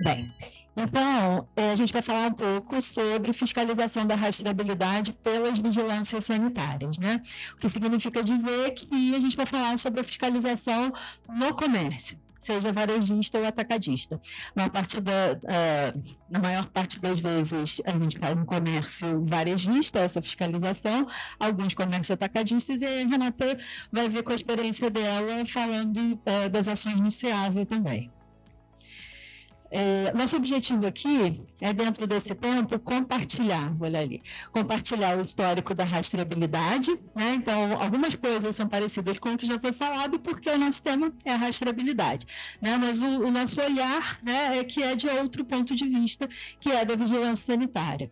Bem, então, a gente vai falar um pouco sobre fiscalização da rastreabilidade pelas vigilâncias sanitárias, né? O que significa dizer que a gente vai falar sobre a fiscalização no comércio, seja varejista ou atacadista. Na maior parte das vezes, a gente faz no comércio varejista essa fiscalização, alguns comércios atacadistas, e a Renata vai ver com a experiência dela falando das ações no SEASA também. Nosso objetivo aqui é, dentro desse tempo, compartilhar o histórico da rastreabilidade, né? Então, algumas coisas são parecidas com o que já foi falado, porque o nosso tema é a rastreabilidade, né? Mas o nosso olhar, né, é de outro ponto de vista, que é da vigilância sanitária.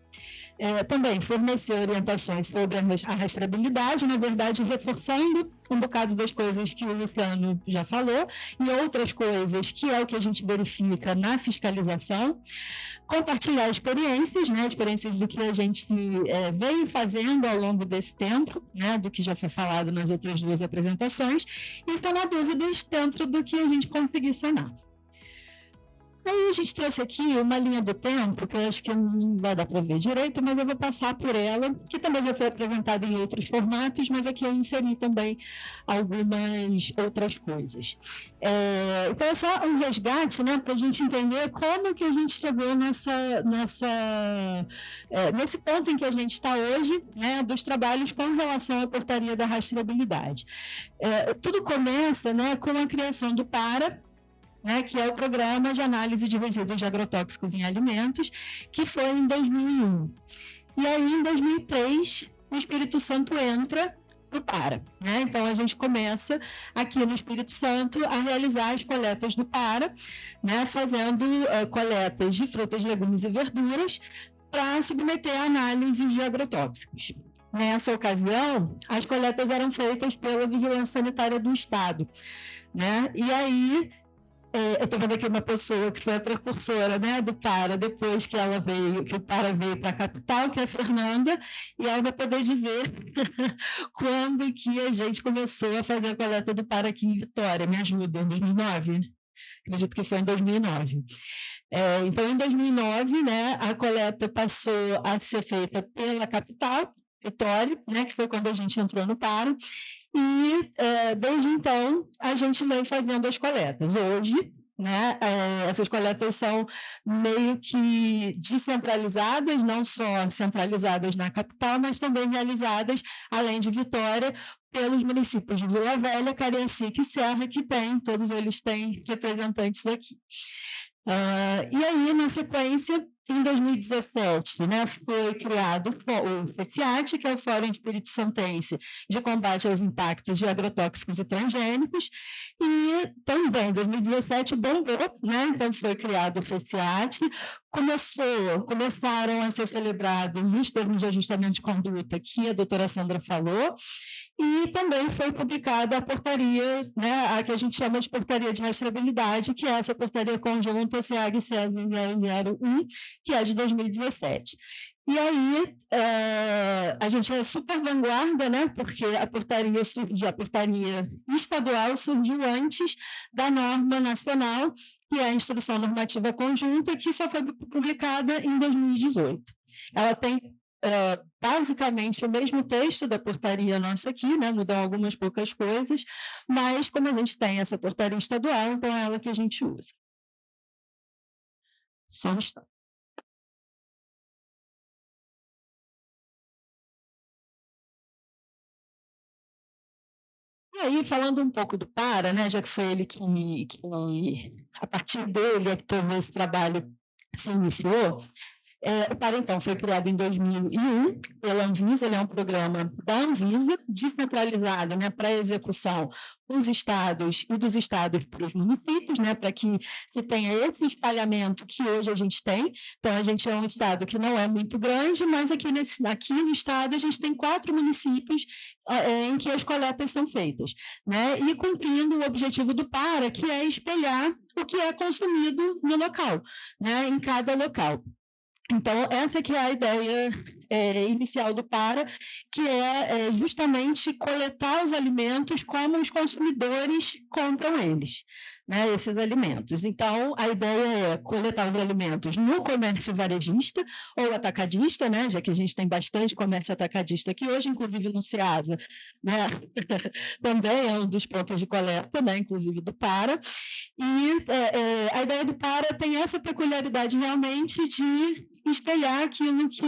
Também fornecer orientações sobre a rastreabilidade, na verdade, reforçando um bocado das coisas que o Luciano já falou e outras coisas que é o que a gente verifica na fiscalização, compartilhar experiências, né, experiências do que a gente vem fazendo ao longo desse tempo, né, do que já foi falado nas outras duas apresentações, e sanar dúvidas dentro do que a gente conseguir sanar. Aí a gente trouxe aqui uma linha do tempo, que eu acho que não vai dar para ver direito, mas eu vou passar por ela, que também já foi apresentada em outros formatos, mas aqui eu inseri também algumas outras coisas. Então é só um resgate, né, para a gente entender como que a gente chegou nesse ponto em que a gente está hoje, né, dos trabalhos com relação à portaria da rastreabilidade. Tudo começa, né, com a criação do PARA, né, que é o Programa de Análise de Resíduos de Agrotóxicos em Alimentos, que foi em 2001. E aí, em 2003, o Espírito Santo entra para o PARA, né? Então, a gente começa aqui no Espírito Santo a realizar as coletas do PARA, né, fazendo coletas de frutas, legumes e verduras para submeter a análise de agrotóxicos. Nessa ocasião, as coletas eram feitas pela Vigilância Sanitária do Estado, né? E aí, eu estou vendo aqui uma pessoa que foi a precursora, né, do PARA, depois que o PARA veio para a capital, que é a Fernanda, e ela vai poder dizer quando que a gente começou a fazer a coleta do PARA aqui em Vitória. Me ajuda, em 2009? Acredito que foi em 2009. Então, em 2009, né, a coleta passou a ser feita pela capital, Vitória, né, que foi quando a gente entrou no PARA, e desde então a gente vem fazendo as coletas. Hoje, né, essas coletas são meio que descentralizadas, não só centralizadas na capital, mas também realizadas, além de Vitória, pelos municípios de Vila Velha, Cariacica e Serra, todos eles têm representantes aqui. E aí, na sequência, em 2017, né, foi criado o FECIAT, que é o Fórum Espírito Santense de Combate aos Impactos de Agrotóxicos e Transgênicos, e também em 2017 bombou, né, então foi criado o FECIAT, começaram a ser celebrados os termos de ajustamento de conduta que a doutora Sandra falou, e também foi publicada a portaria, né, a que a gente chama de portaria de rastreabilidade, que é essa portaria conjunta SEAG CESA 001, que é de 2017. E aí, a gente é super vanguarda, né, porque a portaria estadual surgiu antes da norma nacional, que é a Instrução Normativa Conjunta, que só foi publicada em 2018. Ela tem basicamente o mesmo texto da portaria nossa aqui, né, mudam algumas poucas coisas, mas como a gente tem essa portaria estadual, então é ela que a gente usa. Só um instante. E aí, falando um pouco do PARA, né, já que foi ele a partir dele é que todo esse trabalho se iniciou, o PARA, então, foi criado em 2001 pela Anvisa, ele é um programa da Anvisa, descentralizado, né, para execução dos estados e dos estados para os municípios, né, para que se tenha esse espalhamento que hoje a gente tem. Então, a gente é um estado que não é muito grande, mas aqui no estado a gente tem 4 municípios em que as coletas são feitas, né, e cumprindo o objetivo do PARA, que é espelhar o que é consumido no local, né, em cada local. Então, essa que é a ideia inicial do PARA, que é justamente coletar os alimentos como os consumidores compram eles, né, esses alimentos. Então, a ideia é coletar os alimentos no comércio varejista ou atacadista, né, já que a gente tem bastante comércio atacadista aqui hoje, inclusive no Ceasa, né, também é um dos pontos de coleta, né, inclusive do PARA. E a ideia do PARA tem essa peculiaridade realmente de espelhar aquilo que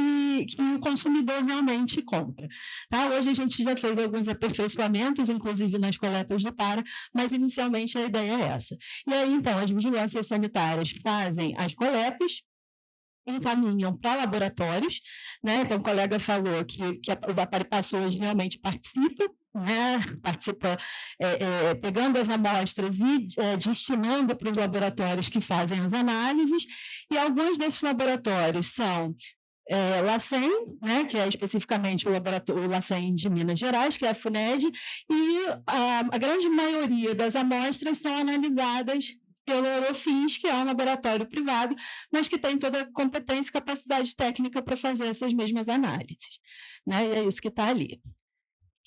o consumidor realmente compra. Tá? Hoje a gente já fez alguns aperfeiçoamentos, inclusive nas coletas do PARA, mas inicialmente a ideia é essa. E aí, então, as vigilâncias sanitárias fazem as coletas, encaminham para laboratórios, né? Então, o colega falou que o Bapari Passo hoje realmente participa, né? Participa pegando as amostras e destinando para os laboratórios que fazem as análises, e alguns desses laboratórios são LACEN, né, que é especificamente o LACEN de Minas Gerais, que é a FUNED, e a grande maioria das amostras são analisadas pelo Eurofins, que é um laboratório privado, mas que tem toda a competência e capacidade técnica para fazer essas mesmas análises, né? E é isso que está ali.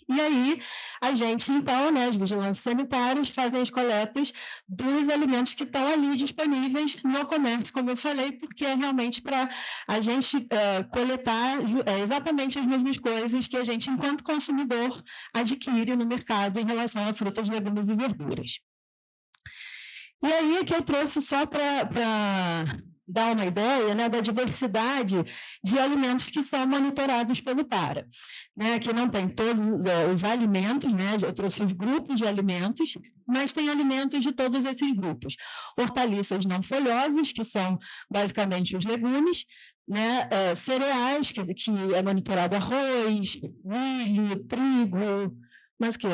E aí, a gente, então, né, as vigilâncias sanitárias fazem as coletas dos alimentos que estão ali disponíveis no comércio, como eu falei, porque é realmente para a gente coletar exatamente as mesmas coisas que a gente, enquanto consumidor, adquire no mercado em relação a frutas, legumes e verduras. E aí é que eu trouxe só para dar uma ideia, né, da diversidade de alimentos que são monitorados pelo PARA. Né, aqui não tem todos os alimentos, né, eu trouxe os grupos de alimentos, mas tem alimentos de todos esses grupos. Hortaliças não folhosas, que são basicamente os legumes, né, cereais, que é monitorado arroz, milho, trigo, mas o quê?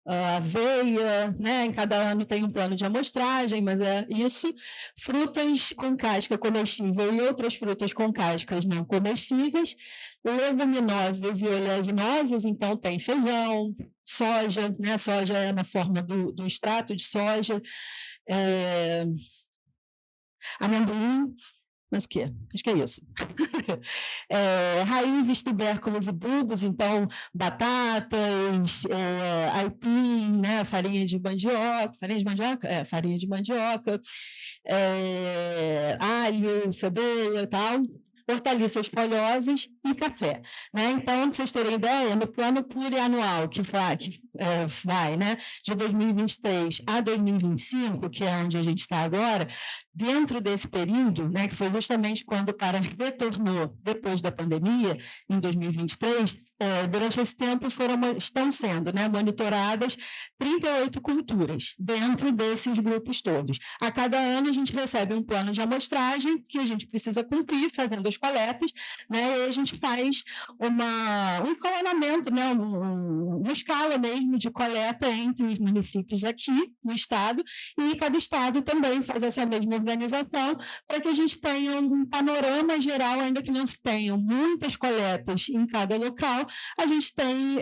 Aveia, né? Em cada ano tem um plano de amostragem, mas é isso. Frutas com casca comestível e outras frutas com cascas não comestíveis, leguminosas e oleaginosas, então tem feijão, soja, né? Soja é na forma do extrato de soja, amendoim, mas o quê? Acho que é isso. Raízes, tubérculos e bulbos, então batatas, aipim, né, farinha de mandioca, farinha de mandioca, alho, cebola e tal, hortaliças folhosas e café. Né? Então, para vocês terem ideia, no plano plurianual que vai né, de 2023 a 2025, que é onde a gente está agora, dentro desse período, né, que foi justamente quando o PARA retornou depois da pandemia, em 2023, durante esse tempo estão sendo, né, monitoradas 38 culturas dentro desses grupos todos. A cada ano a gente recebe um plano de amostragem que a gente precisa cumprir, fazendo as coletas, né, e a gente faz um escalonamento, né, uma escala mesmo de coleta entre os municípios aqui no estado, e cada estado também faz essa mesma organização, para que a gente tenha um panorama geral, ainda que não se tenham muitas coletas em cada local, a gente tem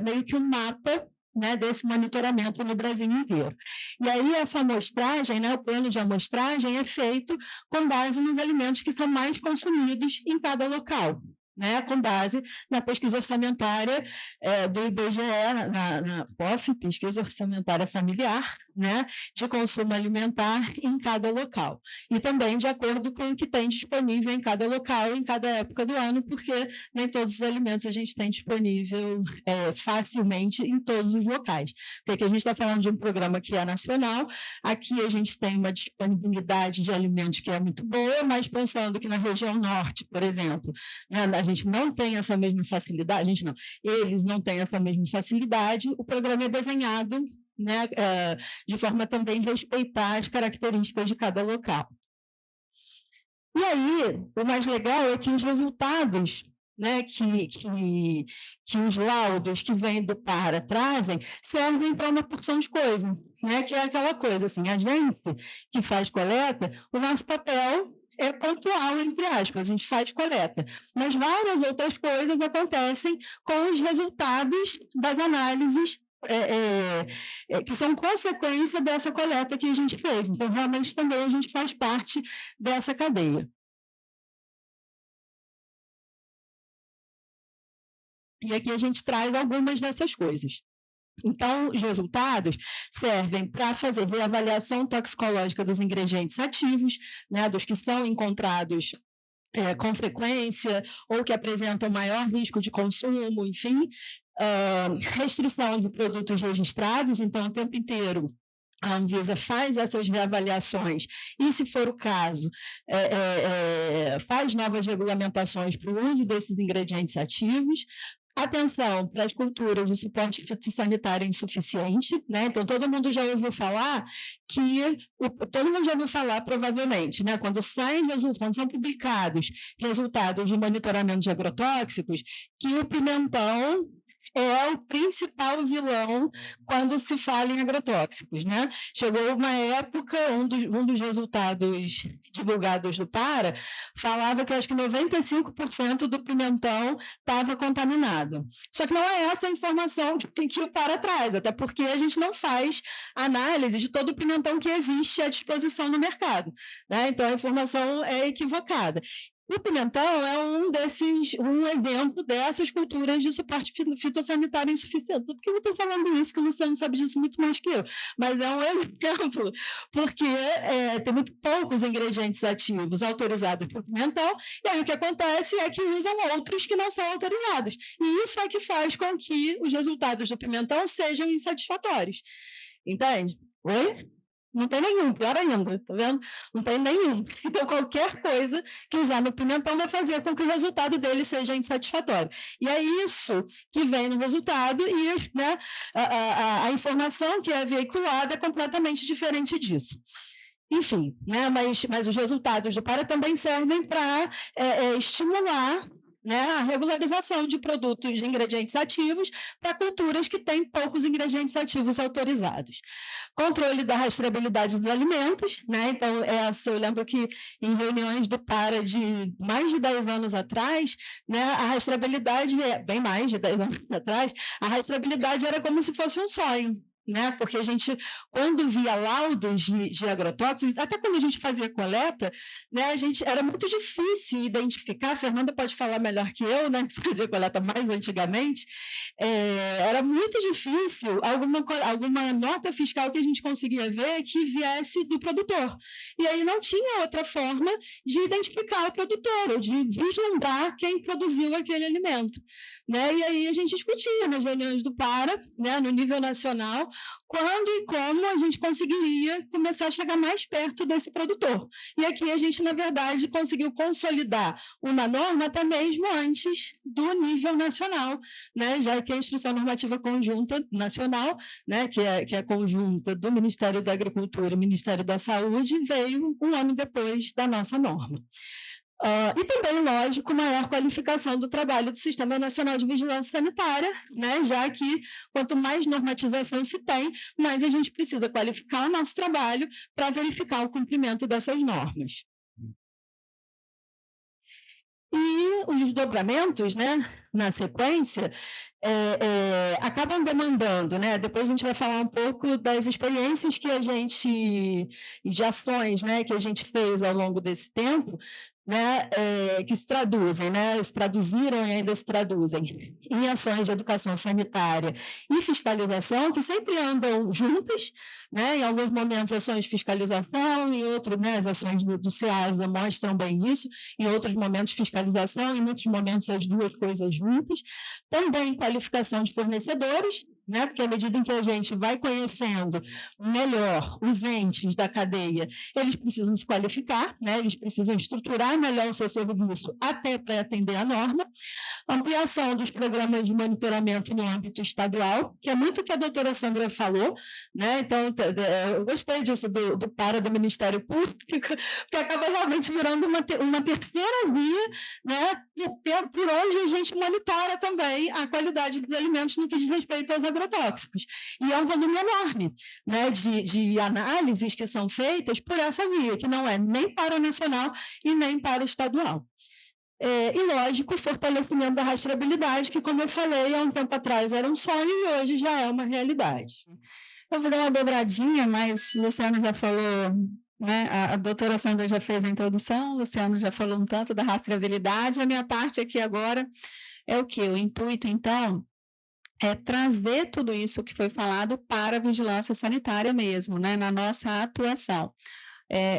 meio que um mapa, né, desse monitoramento no Brasil inteiro. E aí essa amostragem, né, o plano de amostragem é feito com base nos alimentos que são mais consumidos em cada local, né, com base na pesquisa orçamentária do IBGE, na POF, Pesquisa Orçamentária Familiar, né, de consumo alimentar em cada local. E também de acordo com o que tem disponível em cada local, em cada época do ano, porque nem todos os alimentos a gente tem disponível facilmente em todos os locais. Porque aqui a gente está falando de um programa que é nacional, aqui a gente tem uma disponibilidade de alimentos que é muito boa, mas pensando que na região norte, por exemplo, né, a gente não tem essa mesma facilidade, eles não têm essa mesma facilidade, o programa é desenhado, né, de forma também a respeitar as características de cada local. E aí, o mais legal é que os resultados, né, que os laudos que vêm do PARA trazem servem para uma porção de coisa, né, que é aquela coisa, assim, a gente que faz coleta, o nosso papel é pontual, entre aspas, a gente faz coleta, mas várias outras coisas acontecem com os resultados das análises que são consequência dessa coleta que a gente fez. Então, realmente, também a gente faz parte dessa cadeia. E aqui a gente traz algumas dessas coisas. Então, os resultados servem para fazer reavaliação toxicológica dos ingredientes ativos, né, dos que são encontrados com frequência ou que apresentam maior risco de consumo, enfim, restrição de produtos registrados, então, o tempo inteiro a Anvisa faz essas reavaliações e, se for o caso, faz novas regulamentações para o uso desses ingredientes ativos. Atenção para as culturas de suporte fitossanitário insuficiente, né? Então, todo mundo já ouviu falar provavelmente, né? Quando são publicados resultados de monitoramento de agrotóxicos, que o pimentão é o principal vilão quando se fala em agrotóxicos, né? Chegou uma época, um dos resultados divulgados do PARA falava que acho que 95% do pimentão estava contaminado. Só que não é essa a informação que o PARA traz, até porque a gente não faz análise de todo o pimentão que existe à disposição no mercado, né? Então a informação é equivocada. O pimentão é um exemplo dessas culturas de suporte fitossanitário insuficiente. Por que eu estou falando isso? Que o Luciano sabe disso muito mais que eu. Mas é um exemplo, porque tem muito poucos ingredientes ativos autorizados para o pimentão, e aí o que acontece é que usam outros que não são autorizados. E isso é que faz com que os resultados do pimentão sejam insatisfatórios. Entende? Oi? Não tem nenhum, pior ainda, tá vendo? Não tem nenhum. Então, qualquer coisa que usar no pimentão vai fazer com que o resultado dele seja insatisfatório. E é isso que vem no resultado e, né, a informação que é veiculada é completamente diferente disso. Enfim, né, mas os resultados do PARA também servem para estimular, né, a regularização de produtos de ingredientes ativos para culturas que têm poucos ingredientes ativos autorizados. Controle da rastreabilidade dos alimentos, né? Então, eu lembro que em reuniões do PARA de mais de 10 anos atrás, né, a rastreabilidade, bem mais de 10 anos atrás, a rastreabilidade era como se fosse um sonho. Né? Porque a gente, quando via laudos de agrotóxicos, até quando a gente fazia coleta, né, era muito difícil identificar, a Fernanda pode falar melhor que eu, né, que fazia coleta mais antigamente, era muito difícil alguma nota fiscal que a gente conseguia ver que viesse do produtor. E aí não tinha outra forma de identificar o produtor, ou de vislumbrar quem produziu aquele alimento. Né? E aí a gente discutia nas reuniões do PARA, né, no nível nacional, quando e como a gente conseguiria começar a chegar mais perto desse produtor. E aqui a gente, na verdade, conseguiu consolidar uma norma até mesmo antes do nível nacional, né? Já que a Instrução Normativa Conjunta Nacional, né, que é conjunta do Ministério da Agricultura e Ministério da Saúde, veio um ano depois da nossa norma. E também, lógico, maior qualificação do trabalho do Sistema Nacional de Vigilância Sanitária, né? Já que quanto mais normatização se tem, mais a gente precisa qualificar o nosso trabalho para verificar o cumprimento dessas normas. E os desdobramentos, né, na sequência, acabam demandando, né? Depois a gente vai falar um pouco das experiências que de ações, né, que a gente fez ao longo desse tempo, né, que se traduzem, né, se traduziram e ainda se traduzem em ações de educação sanitária e fiscalização, que sempre andam juntas, né, em alguns momentos ações de fiscalização, em outros, né, as ações do SEASA mostram bem isso, em outros momentos fiscalização, em muitos momentos as duas coisas juntas. Também qualificação de fornecedores, né? Porque à medida em que a gente vai conhecendo melhor os entes da cadeia, eles precisam se qualificar, né? Eles precisam estruturar melhor o seu serviço até para atender a norma. Ampliação dos programas de monitoramento no âmbito estadual, que é muito o que a doutora Sandra falou, né? Então, eu gostei disso do PARA do Ministério Público, porque acaba realmente virando uma terceira via, né? Por onde a gente monitora também a qualidade dos alimentos no que diz respeito aos agrotóxicos. E é um volume enorme, né, de análises que são feitas por essa via, que não é nem para o nacional e nem para o estadual. E, lógico, o fortalecimento da rastreabilidade, que, como eu falei, há um tempo atrás era um sonho e hoje já é uma realidade. Eu vou fazer uma dobradinha, mas o Luciano já falou, né, a doutora Sandra já fez a introdução, o Luciano já falou um tanto da rastreabilidade, a minha parte aqui agora é o quê? O intuito, então, é trazer tudo isso que foi falado para a vigilância sanitária mesmo, né, na nossa atuação.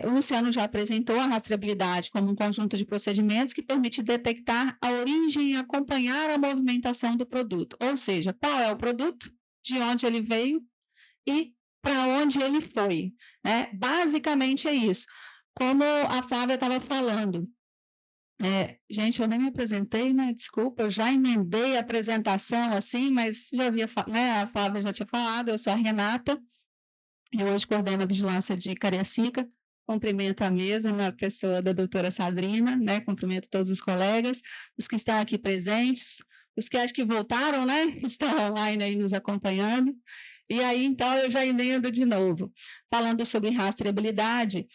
O Luciano já apresentou a rastreabilidade como um conjunto de procedimentos que permite detectar a origem e acompanhar a movimentação do produto, ou seja, qual é o produto, de onde ele veio e para onde ele foi, né? Basicamente é isso. Como a Flávia estava falando, gente, eu nem me apresentei, né? Desculpa, eu já emendei a apresentação assim, mas já havia, né? A Flávia já tinha falado, eu sou a Renata, eu hoje coordeno a vigilância de Cariacica, cumprimento a mesa na pessoa da doutora Sadrina, né? Cumprimento todos os colegas, os que estão aqui presentes, os que acho que voltaram, né? Estão online aí nos acompanhando. E aí, então, eu já emendo de novo. Falando sobre rastreabilidade,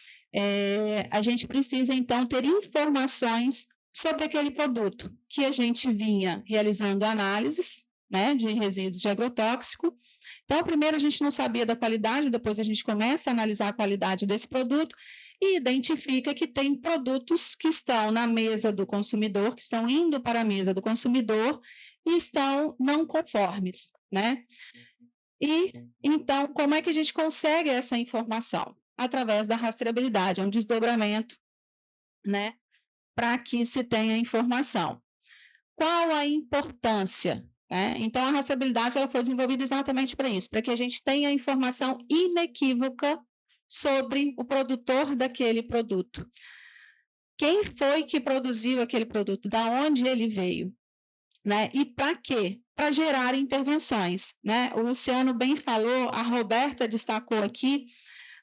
a gente precisa, então, ter informações sobre aquele produto que a gente vinha realizando análises, né, de resíduos de agrotóxico. Então, primeiro a gente não sabia da qualidade, depois a gente começa a analisar a qualidade desse produto e identifica que tem produtos que estão na mesa do consumidor, que estão indo para a mesa do consumidor e estão não conformes, né? E, então, como é que a gente consegue essa informação? Através da rastreabilidade, é um desdobramento, né, para que se tenha informação. Qual a importância? Então, a rastreabilidade ela foi desenvolvida exatamente para isso, para que a gente tenha informação inequívoca sobre o produtor daquele produto. Quem foi que produziu aquele produto? Da onde ele veio? Né? E para quê? Para gerar intervenções. Né? O Luciano bem falou, a Roberta destacou aqui,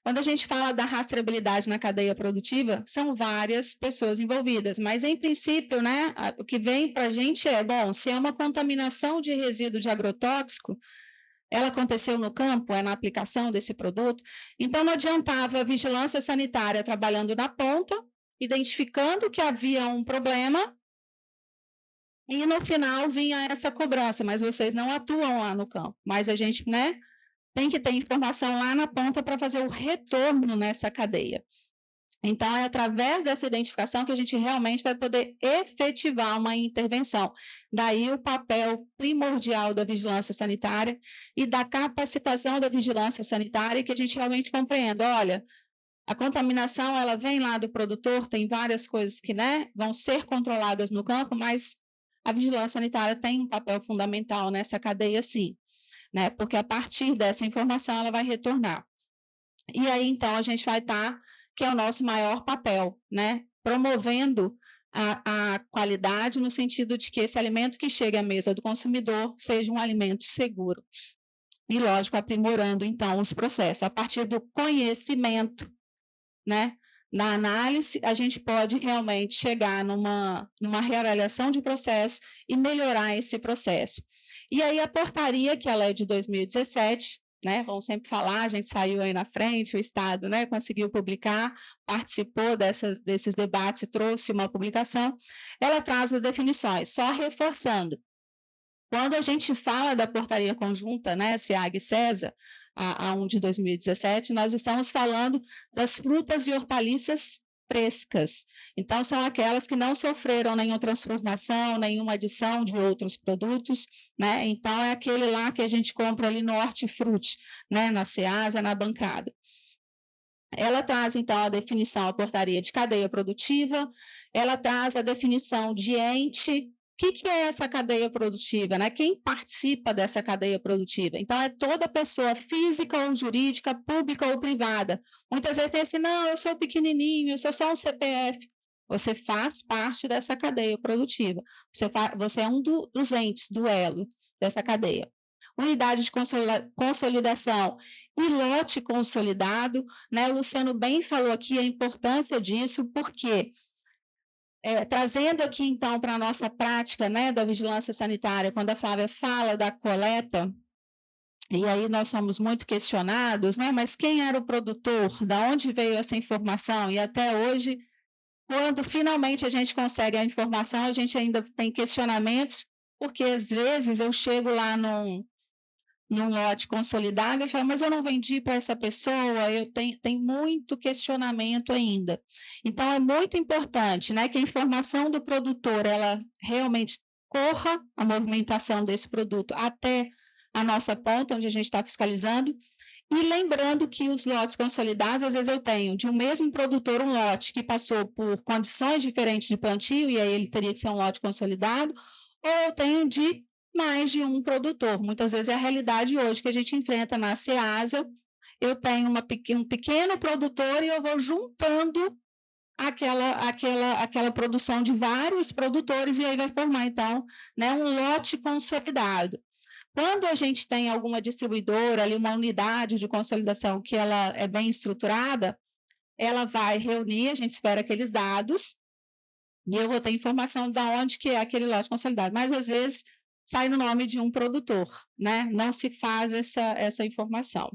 quando a gente fala da rastreabilidade na cadeia produtiva, são várias pessoas envolvidas, mas em princípio, né, o que vem para a gente é, bom, se é uma contaminação de resíduo de agrotóxico, ela aconteceu no campo, é na aplicação desse produto, então não adiantava a vigilância sanitária trabalhando na ponta, identificando que havia um problema, e no final vinha essa cobrança, mas vocês não atuam lá no campo, mas a gente, né, tem que ter informação lá na ponta para fazer o retorno nessa cadeia. Então, é através dessa identificação que a gente realmente vai poder efetivar uma intervenção. Daí o papel primordial da vigilância sanitária e da capacitação da vigilância sanitária, que a gente realmente compreenda, olha, a contaminação ela vem lá do produtor, tem várias coisas que, né, vão ser controladas no campo, mas a vigilância sanitária tem um papel fundamental nessa cadeia, sim, né, porque a partir dessa informação ela vai retornar. E aí, então, a gente vai estar, que é o nosso maior papel, né, promovendo a qualidade no sentido de que esse alimento que chega à mesa do consumidor seja um alimento seguro. E, lógico, aprimorando, então, os processos. A partir do conhecimento, né, na análise, a gente pode realmente chegar numa reavaliação de processo e melhorar esse processo. E aí a portaria, que ela é de 2017, né, vamos sempre falar, a gente saiu aí na frente, o Estado, né, conseguiu publicar, participou desses debates e trouxe uma publicação, ela traz as definições, só reforçando. Quando a gente fala da portaria conjunta, né, SEAG e CESA, a 1 de 2017, nós estamos falando das frutas e hortaliças frescas. Então, são aquelas que não sofreram nenhuma transformação, nenhuma adição de outros produtos, né? Então, é aquele lá que a gente compra ali no Hortifruti, né, na Ceasa, na bancada. Ela traz, então, a definição, a portaria de cadeia produtiva, ela traz a definição de ente. O que é essa cadeia produtiva? Né? Quem participa dessa cadeia produtiva? Então, é toda pessoa física ou jurídica, pública ou privada. Muitas vezes tem assim, não, eu sou pequenininho, eu sou só um CPF. Você faz parte dessa cadeia produtiva. Você é um dos entes, do elo dessa cadeia. Unidade de consolidação e lote consolidado, né? O Luciano bem falou aqui a importância disso, porque trazendo aqui, então, para a nossa prática, né, da vigilância sanitária, quando a Flávia fala da coleta, e aí nós somos muito questionados, né, mas quem era o produtor, da onde veio essa informação? E até hoje, quando finalmente a gente consegue a informação, a gente ainda tem questionamentos, porque às vezes eu chego lá num lote consolidado e falo, mas eu não vendi para essa pessoa, tem muito questionamento ainda. Então, é muito importante, né, que a informação do produtor, ela realmente ocorra a movimentação desse produto até a nossa ponta, onde a gente está fiscalizando, e lembrando que os lotes consolidados, às vezes eu tenho de um mesmo produtor um lote que passou por condições diferentes de plantio, e aí ele teria que ser um lote consolidado, ou eu tenho de mais de um produtor. Muitas vezes é a realidade hoje que a gente enfrenta na Ceasa. Eu tenho um pequeno produtor e eu vou juntando aquela produção de vários produtores, e aí vai formar, então, né, um lote consolidado. Quando a gente tem alguma distribuidora, ali, uma unidade de consolidação que ela é bem estruturada, ela vai reunir, a gente espera aqueles dados, e eu vou ter informação de onde que é aquele lote consolidado. Mas, às vezes, sai no nome de um produtor, né? Não se faz essa informação,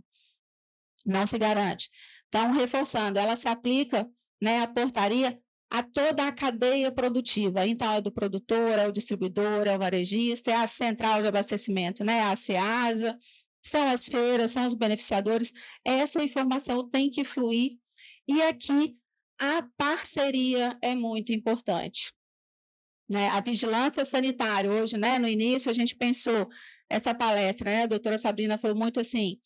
não se garante. Então, reforçando, ela se aplica, né, a portaria a toda a cadeia produtiva. Então, é do produtor, é o distribuidor, é o varejista, é a central de abastecimento, né, a Ceasa, são as feiras, são os beneficiadores. Essa informação tem que fluir, e aqui a parceria é muito importante, né? A vigilância sanitária, hoje, né, no início, a gente pensou, essa palestra, né, a doutora Sabrina falou muito assim,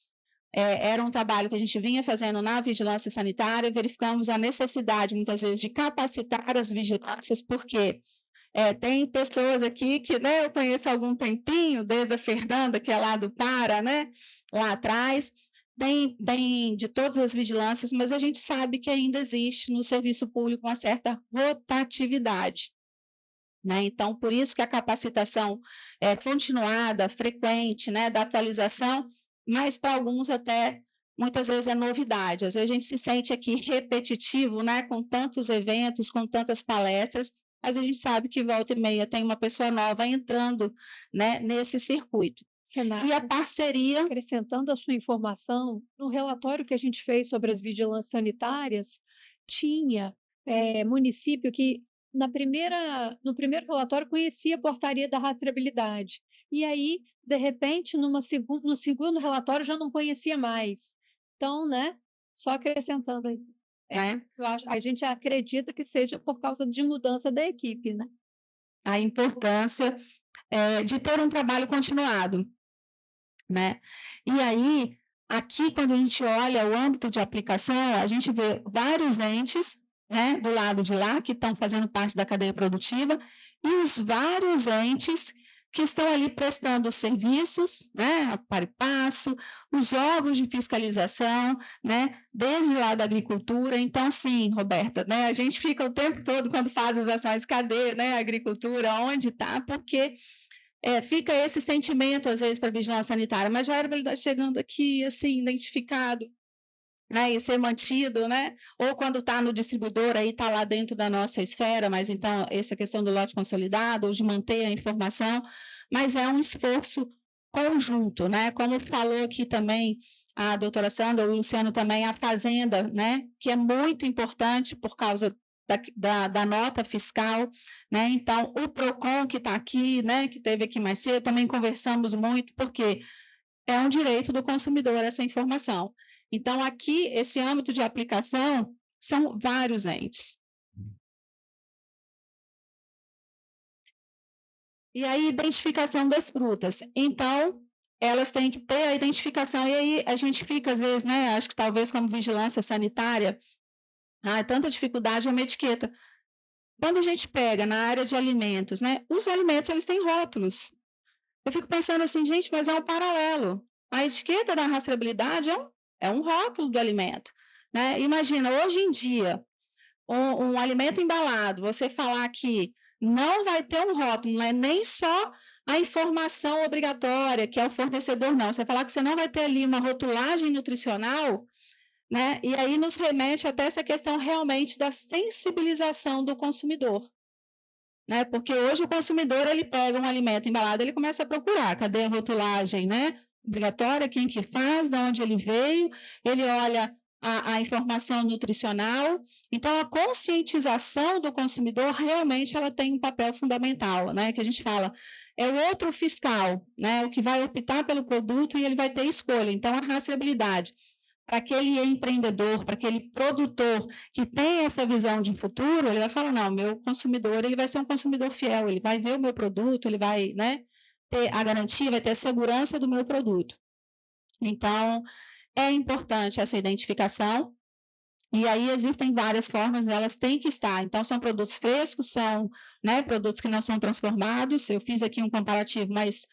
era um trabalho que a gente vinha fazendo na vigilância sanitária, verificamos a necessidade, muitas vezes, de capacitar as vigilâncias, porque tem pessoas aqui que, né, eu conheço há algum tempinho, desde a Fernanda, que é lá do Para, né, lá atrás, tem de todas as vigilâncias, mas a gente sabe que ainda existe no serviço público uma certa rotatividade, né? Então, por isso que a capacitação é continuada, frequente, né, da atualização, mas para alguns até, muitas vezes, é novidade. Às vezes a gente se sente aqui repetitivo, né, com tantos eventos, com tantas palestras, mas a gente sabe que volta e meia tem uma pessoa nova entrando, né, nesse circuito. Renata, e a parceria... acrescentando a sua informação, no relatório que a gente fez sobre as vigilâncias sanitárias, tinha município que no primeiro relatório conhecia a portaria da rastreabilidade. E aí, de repente, no segundo relatório já não conhecia mais. Então, né, só acrescentando aí. A gente acredita que seja por causa de mudança da equipe, né? A importância de ter um trabalho continuado, né? E aí, aqui, quando a gente olha o âmbito de aplicação, a gente vê vários entes, né, do lado de lá, que estão fazendo parte da cadeia produtiva, e os vários entes que estão ali prestando serviços, né, a par e passo, os órgãos de fiscalização, né, desde o lado da agricultura. Então, sim, Roberta, né, a gente fica o tempo todo, quando faz as ações, cadê, né, a agricultura, onde está, porque fica esse sentimento, às vezes, para a vigilância sanitária, mas já era chegando aqui, assim, identificado, né, e ser mantido, né? Ou quando está no distribuidor, aí está lá dentro da nossa esfera, mas então essa questão do lote consolidado, ou de manter a informação, mas é um esforço conjunto, né? Como falou aqui também a doutora Sandra, o Luciano também, a fazenda, né? Que é muito importante por causa da nota fiscal, né? Então, o PROCON que está aqui, né? Que teve aqui mais cedo, também conversamos muito, porque é um direito do consumidor essa informação. Então, aqui, esse âmbito de aplicação são vários entes. E aí, identificação das frutas. Então, elas têm que ter a identificação. E aí, a gente fica, às vezes, né? Acho que talvez como vigilância sanitária, tanta dificuldade é uma etiqueta. Quando a gente pega na área de alimentos, né? Os alimentos, eles têm rótulos. Eu fico pensando assim, gente, mas é um paralelo. A etiqueta da rastreabilidade é um rótulo do alimento, né? Imagina, hoje em dia, um alimento embalado, você falar que não vai ter um rótulo, não é nem só a informação obrigatória, que é o fornecedor, não. Você falar que você não vai ter ali uma rotulagem nutricional, né? E aí nos remete até essa questão realmente da sensibilização do consumidor, né? Porque hoje o consumidor, ele pega um alimento embalado, ele começa a procurar, cadê a rotulagem, né? Obrigatória, quem que faz, de onde ele veio, ele olha a informação nutricional. Então, a conscientização do consumidor realmente ela tem um papel fundamental, né? Que a gente fala, é o outro fiscal, né? O que vai optar pelo produto e ele vai ter escolha. Então, a rastreabilidade para aquele empreendedor, para aquele produtor que tem essa visão de futuro, ele vai falar, não, meu consumidor, ele vai ser um consumidor fiel, ele vai ver o meu produto, ele vai, né, ter a garantia, vai ter a segurança do meu produto. Então, é importante essa identificação, e aí existem várias formas, elas têm que estar. Então, são produtos frescos, são, né, produtos que não são transformados. Eu fiz aqui um comparativo, mas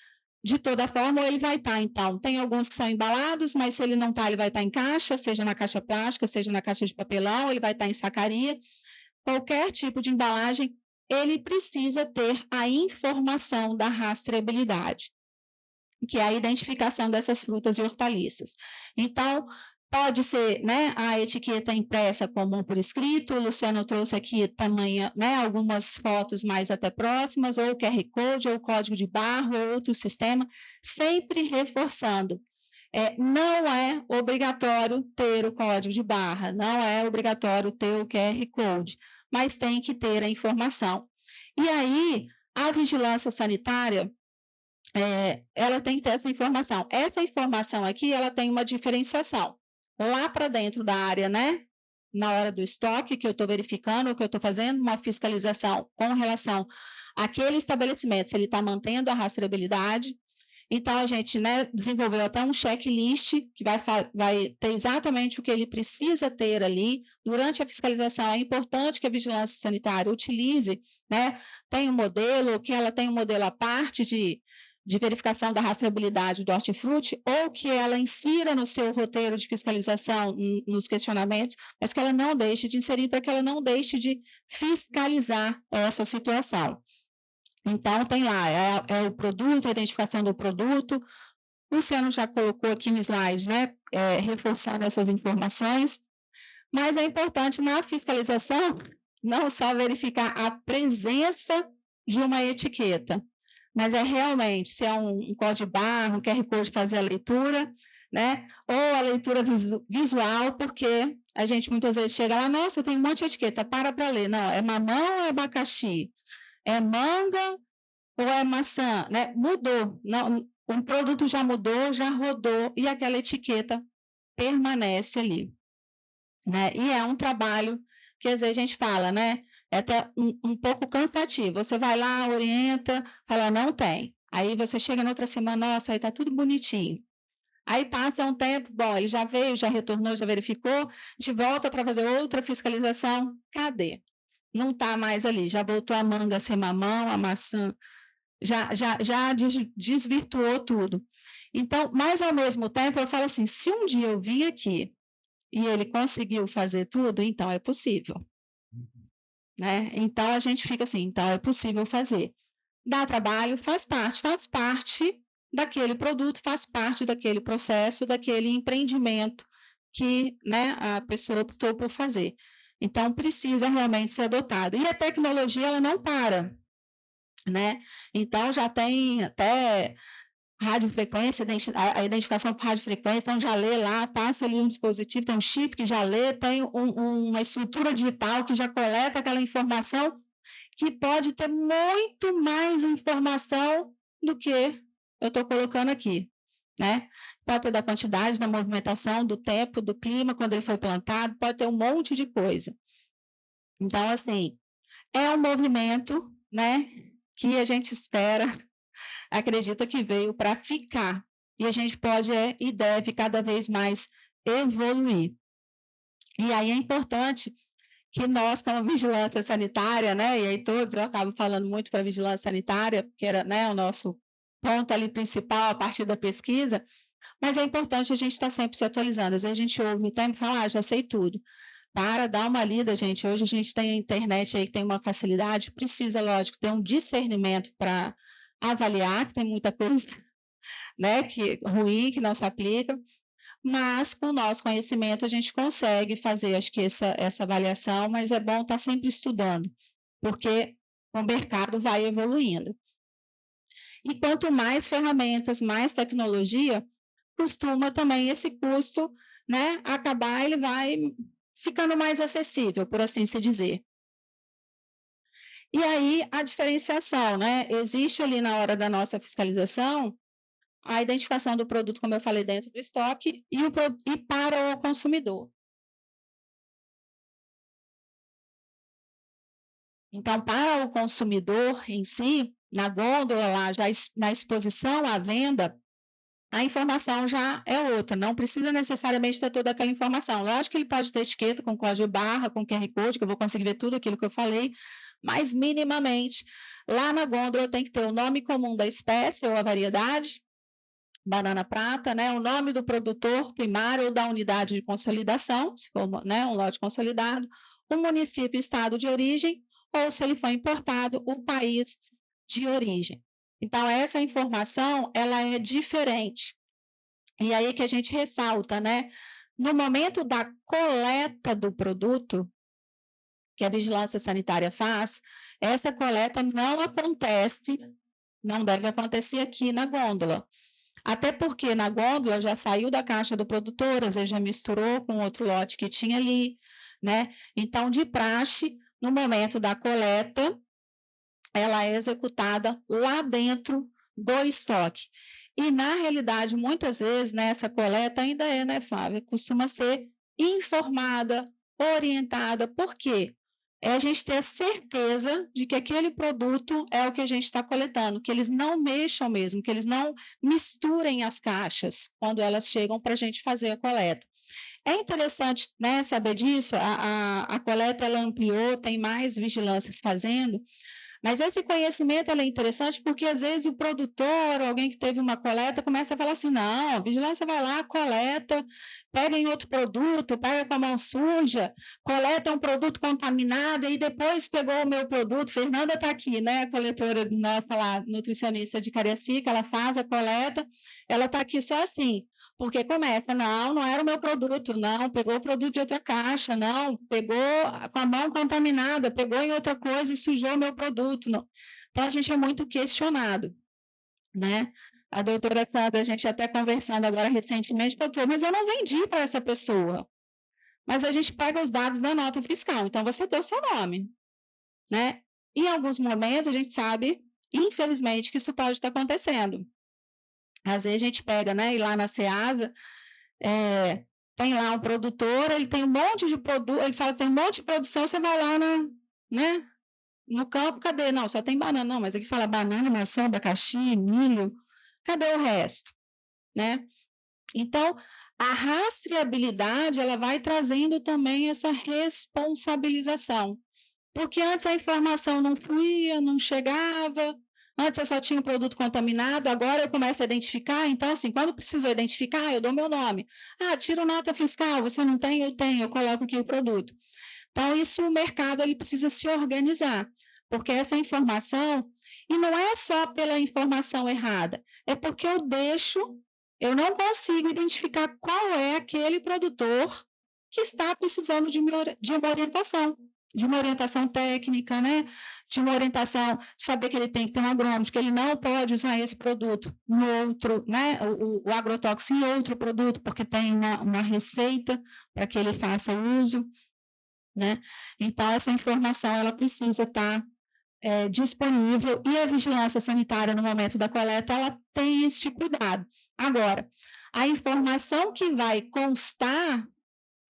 de toda forma, ele vai estar. Então, tem alguns que são embalados, mas se ele não está, ele vai estar em caixa, seja na caixa plástica, seja na caixa de papelão, ele vai estar em sacaria. Qualquer tipo de embalagem, ele precisa ter a informação da rastreabilidade, que é a identificação dessas frutas e hortaliças. Então, pode ser, né, a etiqueta impressa como por escrito, o Luciano trouxe aqui tamanho, né, algumas fotos mais até próximas, ou QR Code, ou código de barra, ou outro sistema, sempre reforçando. Não é obrigatório ter o código de barra, não é obrigatório ter o QR Code, mas tem que ter a informação. E aí, a vigilância sanitária, ela tem que ter essa informação. Essa informação aqui, ela tem uma diferenciação. Lá para dentro da área, né? Na hora do estoque, que eu estou verificando, que eu estou fazendo uma fiscalização com relação àquele estabelecimento, se ele está mantendo a rastreabilidade. Então, a gente, né, desenvolveu até um checklist que vai ter exatamente o que ele precisa ter ali. Durante a fiscalização, é importante que a vigilância sanitária utilize, né, tem um modelo, que ela tem um modelo à parte de verificação da rastreabilidade do hortifruti, ou que ela insira no seu roteiro de fiscalização, nos questionamentos, mas que ela não deixe de inserir, para que ela não deixe de fiscalizar essa situação. Então, tem lá, o produto, a identificação do produto. O Luciano já colocou aqui no slide, né, reforçando essas informações, mas é importante na fiscalização não só verificar a presença de uma etiqueta, mas é realmente se é um código de barra, um QR Code, fazer a leitura, né, ou a leitura visual, porque a gente muitas vezes chega lá, nossa, tem um monte de etiqueta, para ler. Não, é mamão ou é abacaxi? É manga ou é maçã, né? Mudou, não, um produto já mudou, já rodou, e aquela etiqueta permanece ali, né? E é um trabalho que às vezes a gente fala, né? É até um pouco cansativo. Você vai lá, orienta, fala, não tem. Aí você chega na outra semana, nossa, aí tá tudo bonitinho. Aí passa um tempo, bom, ele já veio, já retornou, já verificou, de volta para fazer outra fiscalização, cadê? Não está mais ali, já voltou a manga a ser mamão, a maçã, já desvirtuou tudo. Então, mas ao mesmo tempo, eu falo assim, se um dia eu vim aqui e ele conseguiu fazer tudo, então é possível, né? Então, a gente fica assim, então é possível fazer. Dá trabalho, faz parte daquele produto, faz parte daquele processo, daquele empreendimento que, né, a pessoa optou por fazer. Então, precisa realmente ser adotado. E a tecnologia, ela não para, né? Então, já tem até radiofrequência, a identificação por radiofrequência, então já lê lá, passa ali um dispositivo, tem um chip que já lê, tem uma estrutura digital que já coleta aquela informação, que pode ter muito mais informação do que eu estou colocando aqui, né? Pode ter da quantidade, da movimentação, do tempo, do clima, quando ele foi plantado, pode ter um monte de coisa. Então, assim, é um movimento, né, que a gente espera, acredita que veio para ficar, e a gente pode e deve cada vez mais evoluir. E aí é importante que nós, como vigilância sanitária, né, e aí todos, eu acabo falando muito para a vigilância sanitária, que era, né, o nosso ponto ali principal a partir da pesquisa, mas é importante a gente estar sempre se atualizando. Às vezes a gente ouve o tempo e fala, já sei tudo. Para dar uma lida, gente. Hoje a gente tem a internet aí que tem uma facilidade, precisa, lógico, ter um discernimento para avaliar, que tem muita coisa, né, que ruim, que não se aplica, mas com o nosso conhecimento a gente consegue fazer, acho que essa avaliação, mas é bom estar sempre estudando, porque o mercado vai evoluindo. E quanto mais ferramentas, mais tecnologia, costuma também esse custo, né, acabar, ele vai ficando mais acessível, por assim se dizer. E aí a diferenciação, né? Existe ali na hora da nossa fiscalização a identificação do produto, como eu falei, dentro do estoque, e para o consumidor. Então, para o consumidor em si, na gôndola lá, já na exposição à venda, a informação já é outra, não precisa necessariamente ter toda aquela informação. Lógico que ele pode ter etiqueta com código de barra, com QR Code, que eu vou conseguir ver tudo aquilo que eu falei, mas minimamente, lá na gôndola tem que ter o nome comum da espécie ou a variedade, banana prata, né, o nome do produtor primário ou da unidade de consolidação, se for, né, um lote consolidado, o município e estado de origem, ou se ele foi importado, o país de origem. Então, essa informação, ela é diferente. E aí que a gente ressalta, né? No momento da coleta do produto, que a vigilância sanitária faz, essa coleta não acontece, não deve acontecer aqui na gôndola. Até porque na gôndola já saiu da caixa do produtor, às vezes já misturou com outro lote que tinha ali, né? Então, de praxe, no momento da coleta, ela é executada lá dentro do estoque. E, na realidade, muitas vezes, né, essa coleta ainda é, né, Flávia? Costuma ser informada, orientada. Por quê? É a gente ter a certeza de que aquele produto é o que a gente está coletando, que eles não mexam mesmo, que eles não misturem as caixas quando elas chegam para a gente fazer a coleta. É interessante, né, saber disso, a coleta ela ampliou, tem mais vigilâncias fazendo, mas esse conhecimento é interessante porque, às vezes, o produtor, alguém que teve uma coleta, começa a falar assim, não, a vigilância vai lá, coleta, pega em outro produto, pega com a mão suja, coleta um produto contaminado e depois pegou o meu produto. Fernanda está aqui, né, a coletora nossa lá, nutricionista de Cariacica, ela faz a coleta, ela está aqui só assim, porque começa, não era o meu produto, não, pegou o produto de outra caixa, não, pegou com a mão contaminada, pegou em outra coisa e sujou o meu produto, não. Então, a gente é muito questionado, né? A doutora Sandra, a gente até conversando agora recentemente, doutor, mas eu não vendi para essa pessoa. Mas a gente pega os dados da nota fiscal, então você tem o seu nome, né? Em alguns momentos, a gente sabe, infelizmente, que isso pode estar acontecendo. Às vezes a gente pega, né, e lá na Ceasa, tem lá um produtor, ele tem um monte de produto, ele fala que tem um monte de produção, você vai lá né, no campo, cadê? Não, só tem banana, não, mas aqui fala banana, maçã, abacaxi, milho, cadê o resto, né? Então, a rastreabilidade, ela vai trazendo também essa responsabilização, porque antes a informação não fluía, não chegava, antes eu só tinha um produto contaminado, agora eu começo a identificar, então assim, quando precisou identificar, eu dou meu nome. Ah, tiro nota fiscal, você não tem? Eu tenho, eu coloco aqui o produto. Então, isso o mercado ele precisa se organizar, porque essa informação, e não é só pela informação errada, é porque eu não consigo identificar qual é aquele produtor que está precisando de uma orientação. De uma orientação técnica, né? De uma orientação, saber que ele tem que ter um agrônomo, que ele não pode usar esse produto no outro, né? O agrotóxico em outro produto, porque tem uma receita para que ele faça uso, né? Então, essa informação ela precisa estar disponível e a vigilância sanitária no momento da coleta, ela tem este cuidado. Agora, a informação que vai constar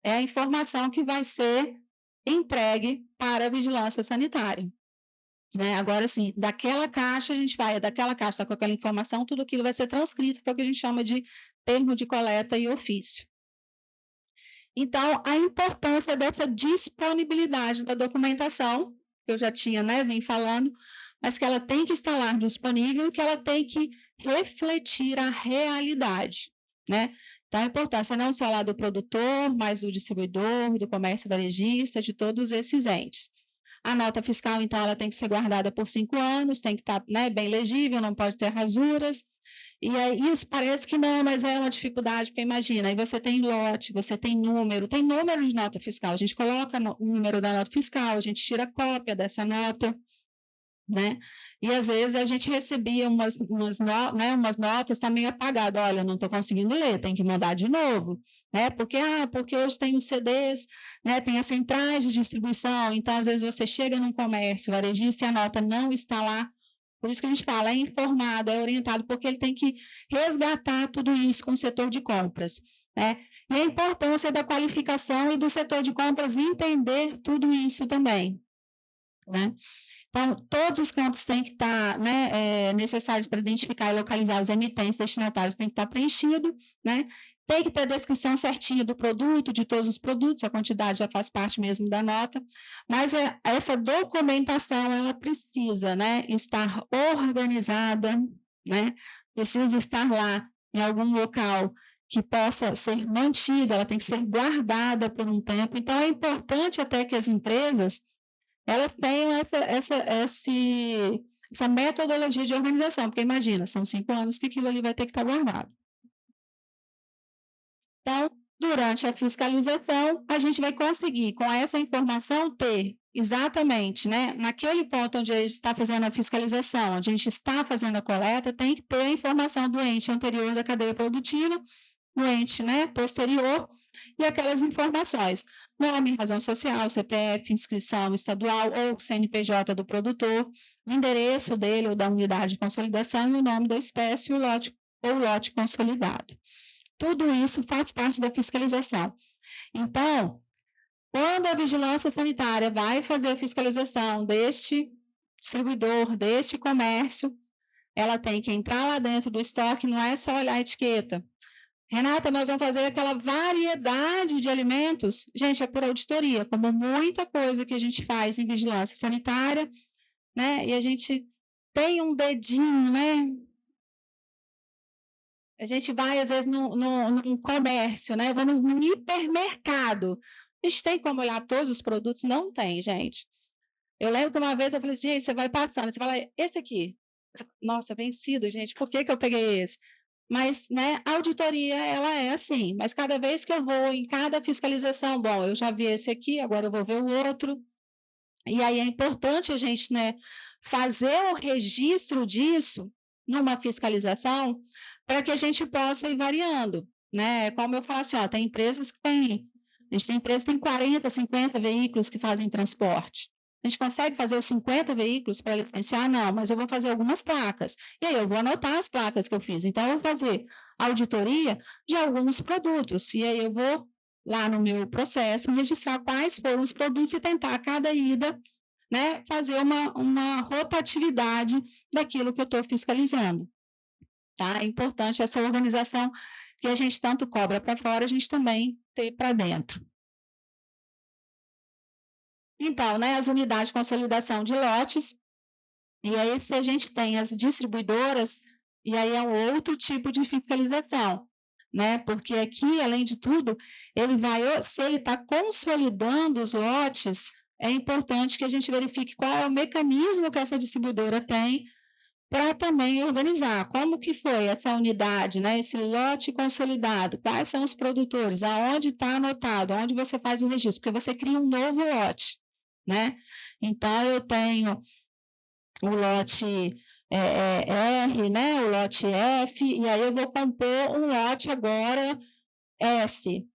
é a informação que vai ser entregue para a vigilância sanitária. Né? Agora, sim, daquela caixa, daquela caixa está com aquela informação, tudo aquilo vai ser transcrito para o que a gente chama de termo de coleta e ofício. Então, a importância dessa disponibilidade da documentação, que eu já tinha, né, vim falando, mas que ela tem que estar lá disponível e que ela tem que refletir a realidade, né? Então, a importância não só lá do produtor, mas do distribuidor, do comércio varejista, de todos esses entes. A nota fiscal, então, ela tem que ser guardada por 5 anos, tem que estar, né, bem legível, não pode ter rasuras. E aí, isso parece que não, mas é uma dificuldade, porque imagina, aí você tem lote, você tem número de nota fiscal, a gente coloca o número da nota fiscal, a gente tira cópia dessa nota, né? E às vezes a gente recebia umas notas também apagadas, olha, não estou conseguindo ler, tem que mandar de novo, né? Porque hoje tem os CDs, né? Tem as centrais de distribuição, então às vezes você chega num comércio varejista e a nota não está lá Por isso que a gente fala, é informado, é orientado, porque ele tem que resgatar tudo isso com o setor de compras, né? E a importância da qualificação e do setor de compras entender tudo isso também, né? Então, todos os campos têm que estar, né, necessários para identificar e localizar os emitentes destinatários, tem que estar preenchido, né? Tem que ter a descrição certinha do produto, de todos os produtos, a quantidade já faz parte mesmo da nota, mas essa documentação, ela precisa, né, estar organizada, né? Precisa estar lá em algum local que possa ser mantida, ela tem que ser guardada por um tempo. Então, é importante até que as empresas elas tenham essa metodologia de organização, porque imagina, são 5 anos que aquilo ali vai ter que estar guardado. Então, durante a fiscalização, a gente vai conseguir, com essa informação, ter exatamente, né, naquele ponto onde a gente está fazendo a fiscalização, onde a gente está fazendo a coleta, tem que ter a informação do ente anterior da cadeia produtiva, do ente, né, posterior, e aquelas informações, nome, razão social, CPF, inscrição estadual ou CNPJ do produtor, o endereço dele ou da unidade de consolidação e o nome da espécie ou lote consolidado. Tudo isso faz parte da fiscalização. Então, quando a vigilância sanitária vai fazer a fiscalização deste distribuidor, deste comércio, ela tem que entrar lá dentro do estoque, não é só olhar a etiqueta. Renata, nós vamos fazer aquela variedade de alimentos. Gente, é por auditoria, como muita coisa que a gente faz em vigilância sanitária, né? E a gente tem um dedinho, né? A gente vai, às vezes, num comércio, né? Vamos no hipermercado. A gente tem como olhar todos os produtos? Não tem, gente. Eu lembro que uma vez eu falei assim, gente, você vai passando, você fala, esse aqui. Nossa, vencido, gente, por que eu peguei esse? Mas, né, a auditoria, ela é assim, mas cada vez que eu vou em cada fiscalização, bom, eu já vi esse aqui, agora eu vou ver o outro, e aí é importante a gente, né, fazer o registro disso numa fiscalização para que a gente possa ir variando, né, como eu falo assim, ó, tem empresas que têm, a gente tem empresas que tem 40, 50 veículos que fazem transporte, a gente consegue fazer os 50 veículos para licenciar? Não, mas eu vou fazer algumas placas. E aí eu vou anotar as placas que eu fiz. Então, eu vou fazer auditoria de alguns produtos. E aí eu vou lá no meu processo registrar quais foram os produtos e tentar a cada ida, né, fazer uma rotatividade daquilo que eu estou fiscalizando. Tá? É importante essa organização que a gente tanto cobra para fora, a gente também ter para dentro. Então, né, as unidades de consolidação de lotes, e aí se a gente tem as distribuidoras, e aí é um outro tipo de fiscalização, né, porque aqui, além de tudo, se ele está consolidando os lotes, é importante que a gente verifique qual é o mecanismo que essa distribuidora tem para também organizar como que foi essa unidade, né, esse lote consolidado, quais são os produtores, aonde está anotado, onde você faz o registro, porque você cria um novo lote, né? Então, eu tenho o lote R, né, o lote F, e aí eu vou compor um lote agora S.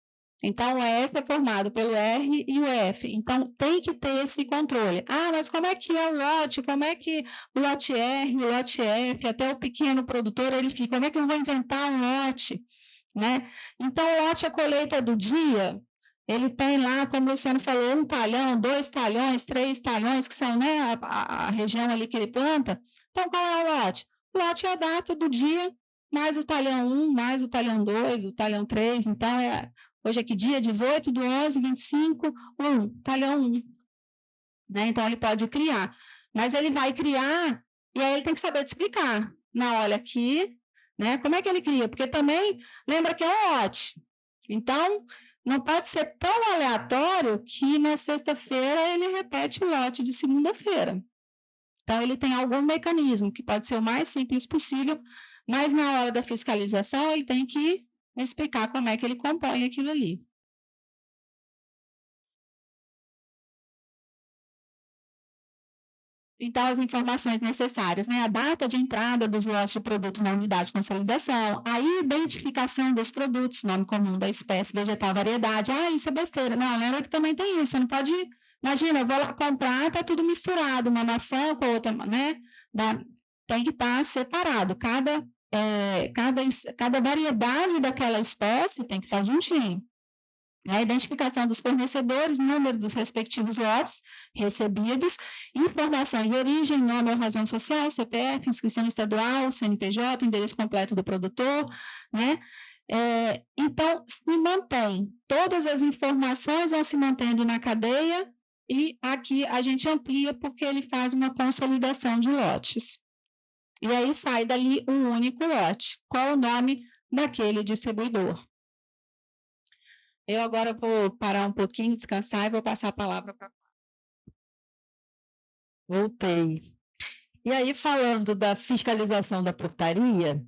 Então, o F é formado pelo R e o F. Então, tem que ter esse controle. Ah, mas como é que é o lote? Como é que o lote R, o lote F, até o pequeno produtor, ele fica, como é que eu vou inventar um lote? Né? Então, o lote, a colheita do dia, ele tem lá, como o Luciano falou, 1 talhão, 2 talhões, 3 talhões, que são, né, a região ali que ele planta. Então, qual é o lote? O lote é a data do dia, mais o talhão 1, mais o talhão 2, o talhão 3. Então, hoje é que dia? 18 do 11, 25, 1, talhão 1. Né? Então, ele pode criar. Mas ele vai criar, e aí ele tem que saber te explicar. Não, olha aqui, né? Como é que ele cria? Porque também, lembra que é um lote. Então, não pode ser tão aleatório que na sexta-feira ele repete o lote de segunda-feira. Então, ele tem algum mecanismo que pode ser o mais simples possível, mas na hora da fiscalização ele tem que explicar como é que ele compõe aquilo ali. Então, as informações necessárias, né? A data de entrada dos lotes de produto na unidade de consolidação, a identificação dos produtos, nome comum da espécie, vegetal, variedade. Ah, isso é besteira. Não, lembra que também tem isso. Você não pode... Imagina, eu vou lá comprar, está tudo misturado, uma maçã com a outra, né? tem que estar separado, cada variedade daquela espécie tem que estar juntinho. A identificação dos fornecedores, número dos respectivos lotes recebidos, informações de origem, nome ou razão social, CPF, inscrição estadual, CNPJ, endereço completo do produtor, né? Então, se mantém, todas as informações vão se mantendo na cadeia e aqui a gente amplia porque ele faz uma consolidação de lotes. E aí sai dali um único lote. Qual o nome daquele distribuidor? Eu agora vou parar um pouquinho, descansar e vou passar a palavra para... Voltei. E aí, falando da fiscalização da portaria,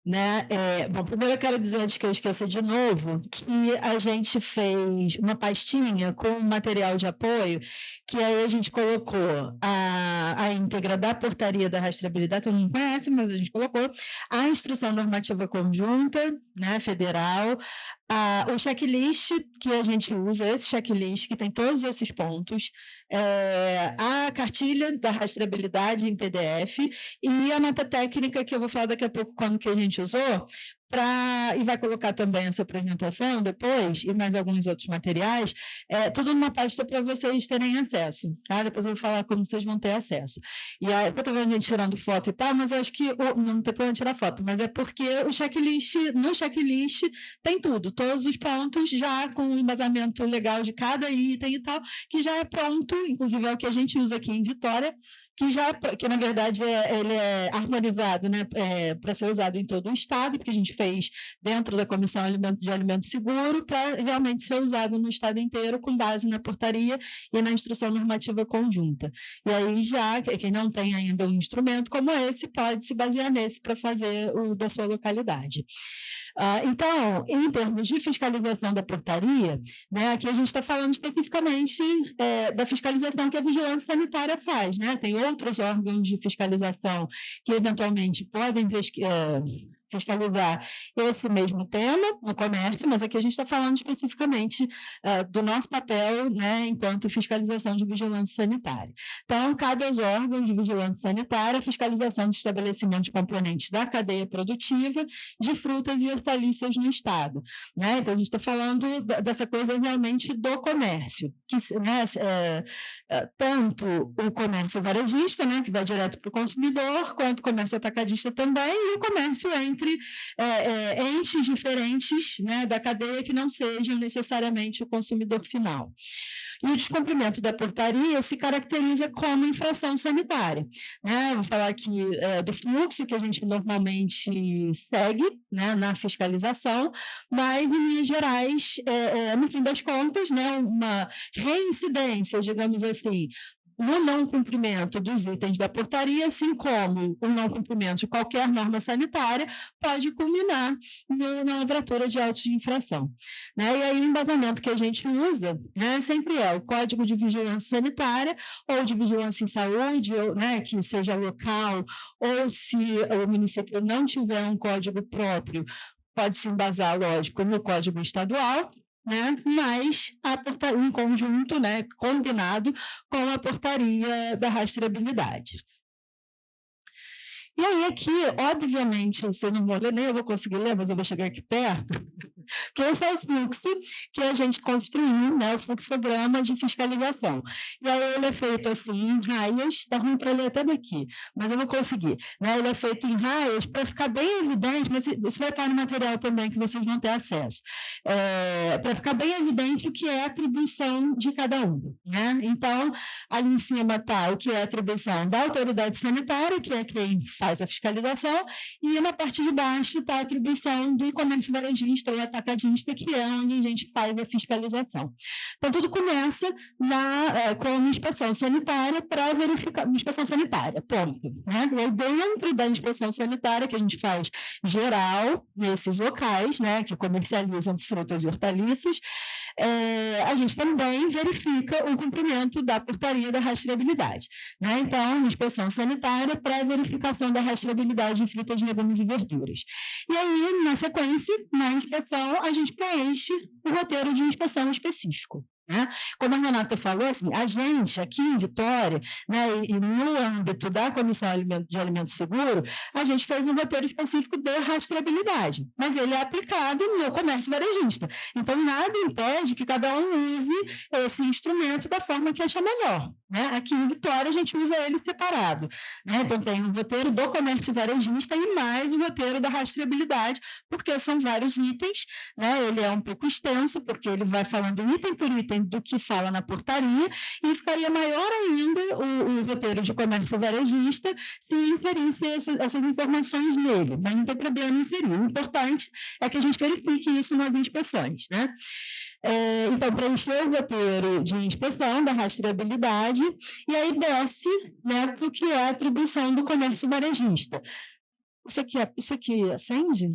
né? Bom, primeiro eu quero dizer, antes que eu esqueça de novo, que a gente fez uma pastinha com material de apoio, que aí a gente colocou a íntegra da portaria da rastreabilidade, todo mundo conhece, mas a gente colocou a instrução normativa conjunta, né, federal, o checklist que a gente usa, esse checklist que tem todos esses pontos, a cartilha da rastreabilidade em PDF e a nota técnica, que eu vou falar daqui a pouco quando que a gente usou, e vai colocar também essa apresentação depois, e mais alguns outros materiais, tudo numa pasta para vocês terem acesso, tá? Depois eu vou falar como vocês vão ter acesso. E aí, eu estou vendo a gente tirando foto e tal, mas eu acho que não tem problema tirar foto, mas é porque no checklist tem tudo, todos os pontos já com o embasamento legal de cada item e tal, que já é pronto, inclusive é o que a gente usa aqui em Vitória, que na verdade ele é harmonizado, né, para ser usado em todo o estado, porque a gente fez dentro da Comissão de Alimento Seguro para realmente ser usado no estado inteiro com base na portaria e na instrução normativa conjunta. E aí já, quem não tem ainda um instrumento como esse, pode se basear nesse para fazer o da sua localidade. Então, em termos de fiscalização da portaria, né, aqui a gente está falando especificamente da fiscalização que a vigilância sanitária faz, né? Tem outros órgãos de fiscalização que eventualmente podem fiscalizar esse mesmo tema no comércio, mas aqui a gente está falando especificamente do nosso papel, né, enquanto fiscalização de vigilância sanitária. Então, cabe aos órgãos de vigilância sanitária a fiscalização de estabelecimentos componentes da cadeia produtiva de frutas e hortaliças no estado, né? Então, a gente está falando dessa coisa realmente do comércio, que, né, tanto o comércio varejista, né, que vai direto para o consumidor, quanto o comércio atacadista também, e o comércio entre entes diferentes, né, da cadeia que não sejam necessariamente o consumidor final. E o descumprimento da portaria se caracteriza como infração sanitária, né? Vou falar aqui do fluxo que a gente normalmente segue, né, na fiscalização, mas, em linhas gerais, no fim das contas, né, uma reincidência, digamos assim, no não cumprimento dos itens da portaria, assim como o não cumprimento de qualquer norma sanitária, pode culminar na lavratura de autos de infração, né? E aí o embasamento que a gente usa, né, sempre é o Código de Vigilância Sanitária ou de Vigilância em Saúde, ou, né, que seja local, ou se o município não tiver um código próprio, pode se embasar, lógico, no Código Estadual, né, mas em conjunto, né, combinado com a portaria da rastreabilidade. E aí aqui, obviamente, você não vou ler, nem eu vou conseguir ler, mas eu vou chegar aqui perto, que esse é o fluxo que a gente construiu, né, o fluxograma de fiscalização. E aí ele é feito assim, em raias, está ruim para ler até daqui, mas eu vou conseguir. Né, ele é feito em raias para ficar bem evidente, mas isso vai estar no material também que vocês vão ter acesso, para ficar bem evidente o que é a atribuição de cada um. Né? Então, ali em cima está o que é a atribuição da autoridade sanitária, que é quem faz a fiscalização, e na parte de baixo está a atribuição do comércio varejista ou atacadista, que é onde a gente faz a fiscalização. Então, tudo começa com uma inspeção sanitária para verificar, uma inspeção sanitária, ponto. Né? E aí, dentro da inspeção sanitária, que a gente faz geral, nesses locais, né, que comercializam frutas e hortaliças, a gente também verifica o cumprimento da portaria da rastreabilidade. Né? Então, inspeção sanitária para verificação da rastreabilidade de frutas, legumes e verduras. E aí, na sequência, na inspeção, a gente preenche o roteiro de inspeção específico. né? Como a Renata falou, assim, a gente aqui em Vitória, né, e no âmbito da Comissão de Alimento Seguro, a gente fez um roteiro específico de rastreabilidade, mas ele é aplicado no comércio varejista. Então, nada impede que cada um use esse instrumento da forma que acha melhor, né? Aqui em Vitória, a gente usa ele separado, né? Então, tem o roteiro do comércio varejista e mais o roteiro da rastreabilidade, porque são vários itens, né? Ele é um pouco extenso, porque ele vai falando item por item do que fala na portaria, e ficaria maior ainda o roteiro de comércio varejista se inserisse essas informações nele, mas não tem problema em inserir. O importante é que a gente verifique isso nas inspeções, né? Então, preencher o roteiro de inspeção da rastreabilidade, e aí desce, né, para o que é a atribuição do comércio varejista. Isso aqui acende?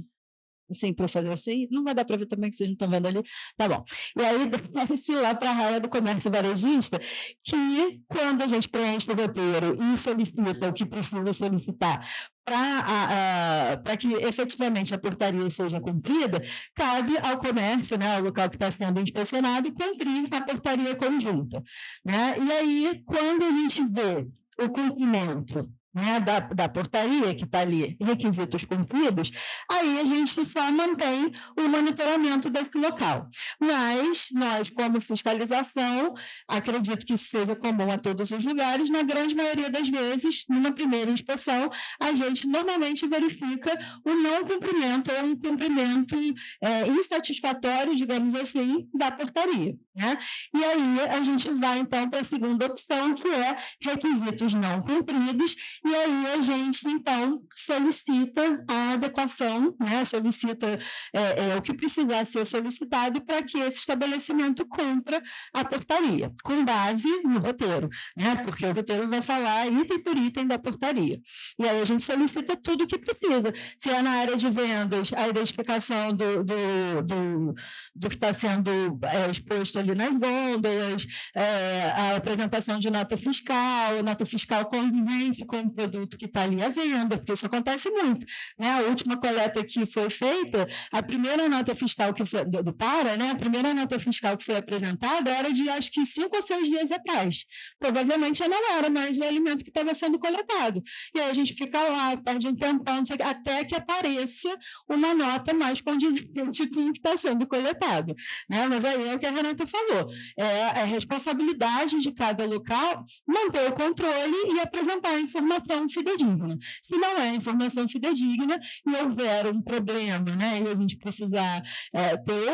Assim, para fazer assim, não vai dar para ver também que vocês não estão vendo ali, tá bom. E aí desce lá para a raia do comércio varejista, que quando a gente preenche o roteiro e solicita o que precisa solicitar para que efetivamente a portaria seja cumprida, cabe ao comércio, né, ao local que está sendo inspecionado, cumprir a portaria conjunta, né? E aí, quando a gente vê o cumprimento, né, da portaria, que está ali, requisitos cumpridos, aí a gente só mantém o monitoramento desse local. Mas nós, como fiscalização, acredito que isso seja comum a todos os lugares, na grande maioria das vezes, numa primeira inspeção, a gente normalmente verifica o não cumprimento ou um cumprimento insatisfatório, digamos assim, da portaria, né? E aí a gente vai, então, para a segunda opção, que é requisitos não cumpridos, e aí a gente, então, solicita a adequação, né? Solicita o que precisar ser solicitado para que esse estabelecimento cumpra a portaria, com base no roteiro, né? Porque o roteiro vai falar item por item da portaria. E aí a gente solicita tudo o que precisa. Se é na área de vendas, a identificação do que está sendo exposto ali nas gôndolas, a apresentação de nota fiscal convivente com o produto que está ali à venda, porque isso acontece muito, né? A última coleta que foi feita, a primeira nota fiscal que foi do PARA, né? A primeira nota fiscal que foi apresentada era de, acho que 5 ou 6 dias atrás. Provavelmente não era mais o alimento que estava sendo coletado. E aí a gente fica lá, perde um tempão, até que apareça uma nota mais condizente com o que está sendo coletado, né? Mas aí é o que a Renata falou, é a responsabilidade de cada local manter o controle e apresentar a informação fidedigna. Se não é informação fidedigna e houver um problema, né, e a gente precisar ter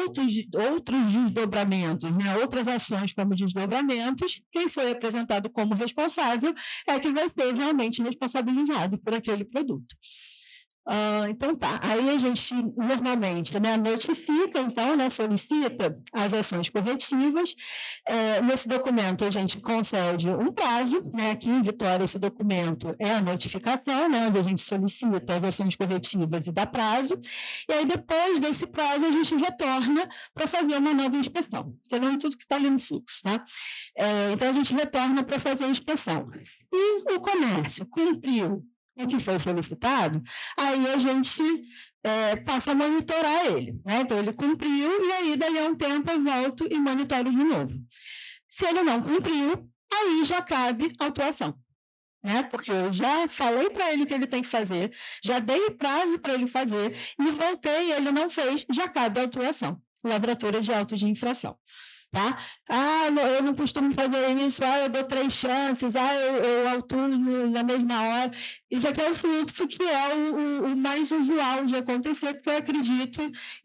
outros desdobramentos, né, outras ações como desdobramentos, quem foi apresentado como responsável é que vai ser realmente responsabilizado por aquele produto. Então tá, aí a gente normalmente, né, notifica, então, né, solicita as ações corretivas. Nesse documento a gente concede um prazo, né, aqui em Vitória esse documento é a notificação, né, onde a gente solicita as ações corretivas e dá prazo, e aí depois desse prazo a gente retorna para fazer uma nova inspeção, vendo tudo que está ali no fluxo, tá? Então a gente retorna para fazer a inspeção. E o comércio cumpriu o que foi solicitado, aí a gente passa a monitorar ele, né? Então, ele cumpriu e aí, dali a um tempo, eu volto e monitoro de novo. Se ele não cumpriu, aí já cabe autuação, né? Porque eu já falei para ele o que ele tem que fazer, já dei prazo para ele fazer e voltei e ele não fez, já cabe autuação, lavratura de auto de infração. Tá? Eu não costumo fazer isso, eu dou 3 chances, eu autuo na mesma hora. Isso aqui é o fluxo que é o mais usual de acontecer, porque eu acredito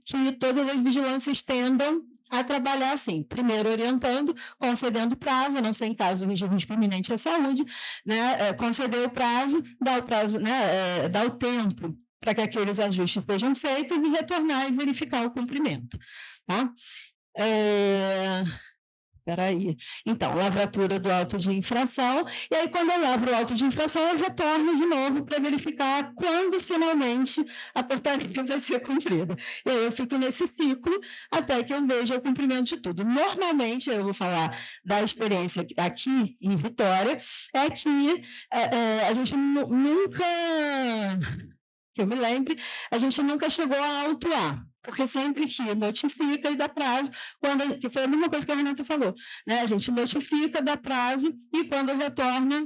que todas as vigilâncias tendam a trabalhar assim, primeiro orientando, concedendo prazo, a não ser em caso de risco iminente à saúde, né? Conceder o prazo, né? Dar o tempo para que aqueles ajustes sejam feitos e retornar e verificar o cumprimento. Tá? Peraí. Então, lavratura do auto de infração, e aí quando eu lavro o auto de infração, eu retorno de novo para verificar quando finalmente a portaria vai ser cumprida. E aí eu fico nesse ciclo até que eu veja o cumprimento de tudo. Normalmente, eu vou falar da experiência aqui em Vitória, é que a gente nunca que eu me lembre, a gente nunca chegou a autuar, porque sempre que notifica e dá prazo, que foi a mesma coisa que a Renata falou, né? A gente notifica, dá prazo, e quando retorna,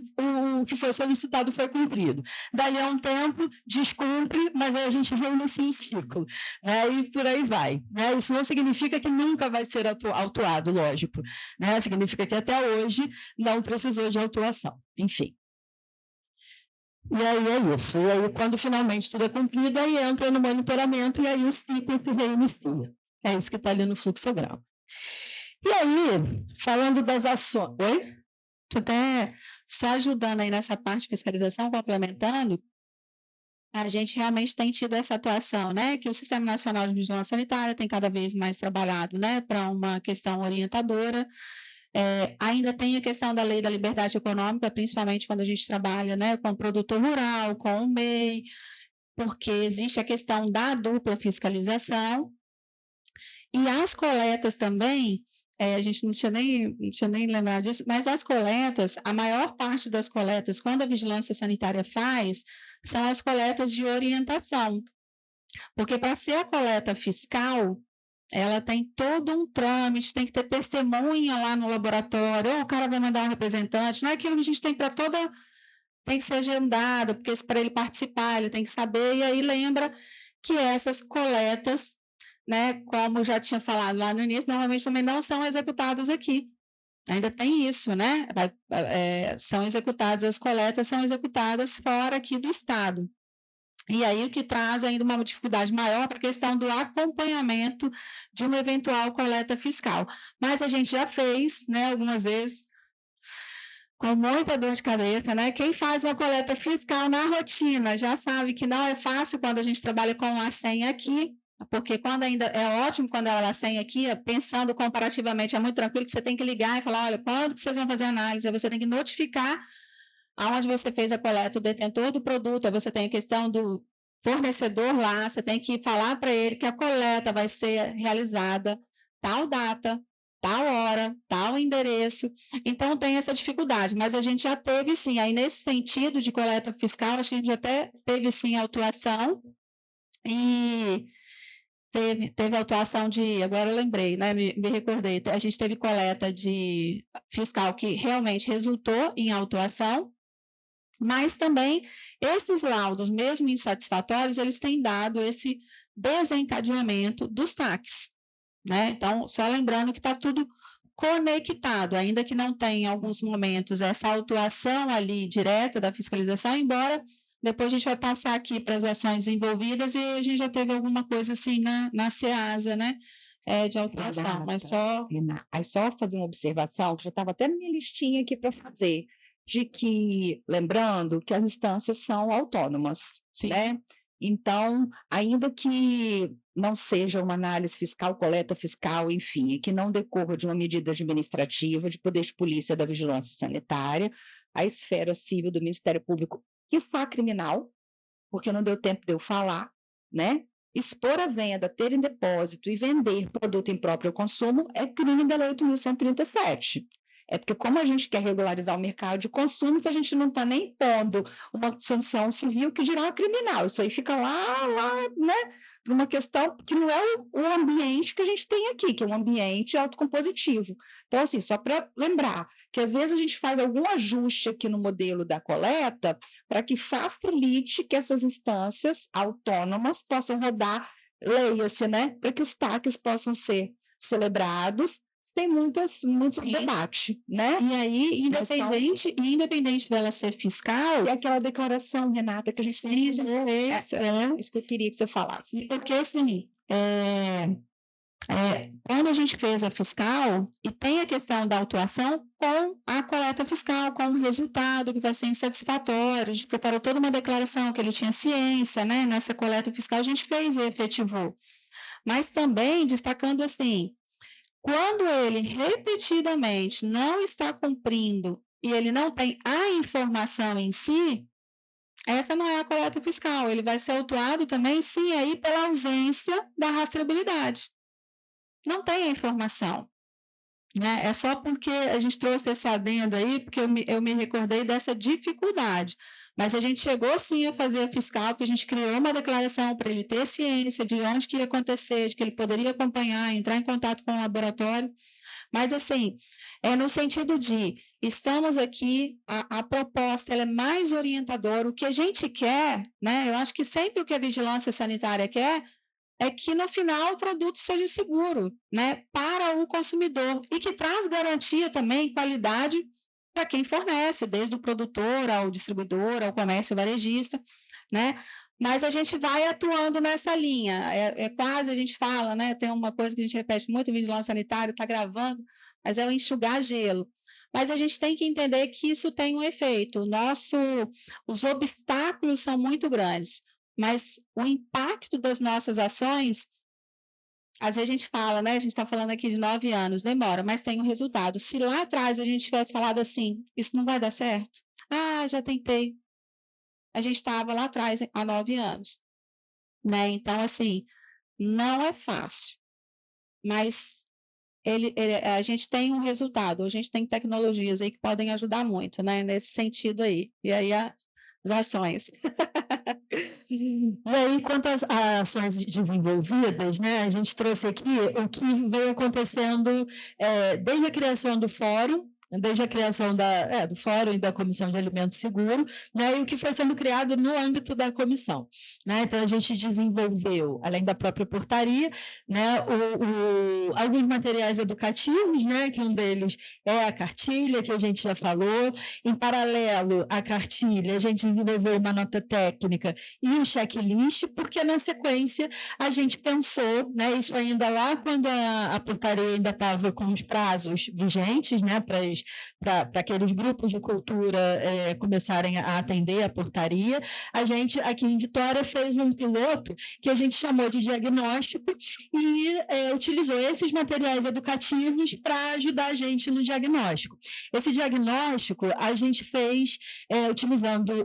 o que foi solicitado foi cumprido. Daí a um tempo, descumpre, mas aí a gente reinicia o ciclo, né? E por aí vai. Né? Isso não significa que nunca vai ser autuado, lógico, né? Significa que até hoje não precisou de autuação. Enfim. E aí é isso. E aí, quando finalmente tudo é cumprido, aí entra no monitoramento e aí o ciclo se reinicia. É isso que está ali no fluxograma. E aí, falando das ações... Oi? Até só ajudando aí nessa parte de fiscalização, complementando, a gente realmente tem tido essa atuação, né? Que o Sistema Nacional de Vigilância Sanitária tem cada vez mais trabalhado, né? Para uma questão orientadora. Ainda tem a questão da lei da liberdade econômica, principalmente quando a gente trabalha, né, com o produtor rural, com o MEI, porque existe a questão da dupla fiscalização, e as coletas também, a gente não tinha nem lembrado disso, mas as coletas, a maior parte das coletas, quando a vigilância sanitária faz, são as coletas de orientação, porque para ser a coleta fiscal, ela tem todo um trâmite, tem que ter testemunha lá no laboratório, ou o cara vai mandar um representante, não é aquilo que a gente tem para toda... Tem que ser agendado, porque para ele participar, ele tem que saber, e aí lembra que essas coletas, né, como já tinha falado lá no início, normalmente também não são executadas aqui. Ainda tem isso, né? São executadas, as coletas são executadas fora aqui do estado. E aí o que traz ainda uma dificuldade maior para a questão do acompanhamento de uma eventual coleta fiscal. Mas a gente já fez, né, algumas vezes, com muita dor de cabeça, né? Quem faz uma coleta fiscal na rotina já sabe que não é fácil quando a gente trabalha com a senha aqui, porque quando ainda é ótimo quando ela senha aqui, pensando comparativamente, é muito tranquilo que você tem que ligar e falar, olha, quando que vocês vão fazer a análise? Aí você tem que notificar aonde você fez a coleta, o detentor do produto, aí você tem a questão do fornecedor lá, você tem que falar para ele que a coleta vai ser realizada tal data, tal hora, tal endereço. Então, tem essa dificuldade, mas a gente já teve, sim, aí nesse sentido de coleta fiscal, acho que a gente até teve, sim, autuação, e teve autuação de, agora eu lembrei, né, me recordei, a gente teve coleta de fiscal que realmente resultou em autuação, mas também esses laudos, mesmo insatisfatórios, eles têm dado esse desencadeamento dos TACs, né? Então, só lembrando que está tudo conectado, ainda que não tenha em alguns momentos essa autuação ali direta da fiscalização, embora depois a gente vai passar aqui para as ações envolvidas e a gente já teve alguma coisa assim na SEASA, né? De autuação, mas só... Aí só fazer uma observação, que já estava até na minha listinha aqui para fazer, de que, lembrando que as instâncias são autônomas, Sim. né? Então, ainda que não seja uma análise fiscal, coleta fiscal, enfim, que não decorra de uma medida administrativa, de poder de polícia da vigilância sanitária, a esfera civil do Ministério Público, quiçá criminal, porque não deu tempo de eu falar, né? Expor a venda, ter em depósito e vender produto em próprio consumo é crime da Lei 8.137. É porque, como a gente quer regularizar o mercado de consumo, se a gente não está nem pondo uma sanção civil, que dirá criminal. Isso aí fica lá, né? Por uma questão que não é o ambiente que a gente tem aqui, que é um ambiente autocompositivo. Então, assim, só para lembrar que às vezes a gente faz algum ajuste aqui no modelo da coleta para que facilite que essas instâncias autônomas possam rodar, leia-se, né? Para que os TACs possam ser celebrados. Tem muito debate, né? E aí, independente dela ser fiscal... E aquela declaração, Renata, que a gente tem... Isso que eu queria que você falasse. Porque, assim, quando a gente fez a fiscal, e tem a questão da autuação com a coleta fiscal, com o resultado que vai ser insatisfatório, a gente preparou toda uma declaração que ele tinha ciência, né? Nessa coleta fiscal a gente fez e efetivou. Mas também destacando assim... Quando ele repetidamente não está cumprindo e ele não tem a informação em si, essa não é a coleta fiscal. Ele vai ser autuado também, sim, aí pela ausência da rastreabilidade. Não tem a informação. Né? É só porque a gente trouxe esse adendo aí, porque eu me recordei dessa dificuldade. Mas a gente chegou sim a fazer a fiscal, porque a gente criou uma declaração para ele ter ciência de onde que ia acontecer, de que ele poderia acompanhar, entrar em contato com o laboratório. Mas, assim, no sentido de, estamos aqui, a proposta ela é mais orientadora, o que a gente quer, né? Eu acho que sempre o que a vigilância sanitária quer é que, no final, o produto seja seguro, né, para o consumidor e que traz garantia também, qualidade, para quem fornece, desde o produtor ao distribuidor, ao comércio varejista, né? Mas a gente vai atuando nessa linha, quase, a gente fala, né? Tem uma coisa que a gente repete muito, vigilância sanitária, está gravando, mas é o enxugar gelo. Mas a gente tem que entender que isso tem um efeito, os obstáculos são muito grandes, mas o impacto das nossas ações, às vezes a gente fala, né? A gente está falando aqui de 9 anos, demora, mas tem um resultado. Se lá atrás a gente tivesse falado assim, isso não vai dar certo? Ah, já tentei. A gente estava lá atrás há 9 anos, né? Então, assim, não é fácil, mas a gente tem um resultado, a gente tem tecnologias aí que podem ajudar muito, né? Nesse sentido aí. E aí as ações. E aí, quanto às ações desenvolvidas, né, a gente trouxe aqui o que vem acontecendo desde a criação do fórum, desde a criação do Fórum e da Comissão de Alimento Seguro, né, e o que foi sendo criado no âmbito da comissão. Né? Então, a gente desenvolveu, além da própria portaria, né, alguns materiais educativos, né, que um deles é a cartilha, que a gente já falou. Em paralelo à cartilha, a gente desenvolveu uma nota técnica e um checklist, porque na sequência a gente pensou, né, isso ainda lá quando a portaria ainda estava com os prazos vigentes, né, para aqueles grupos de cultura começarem a atender a portaria, a gente aqui em Vitória fez um piloto que a gente chamou de diagnóstico e utilizou esses materiais educativos para ajudar a gente no diagnóstico. Esse diagnóstico a gente fez utilizando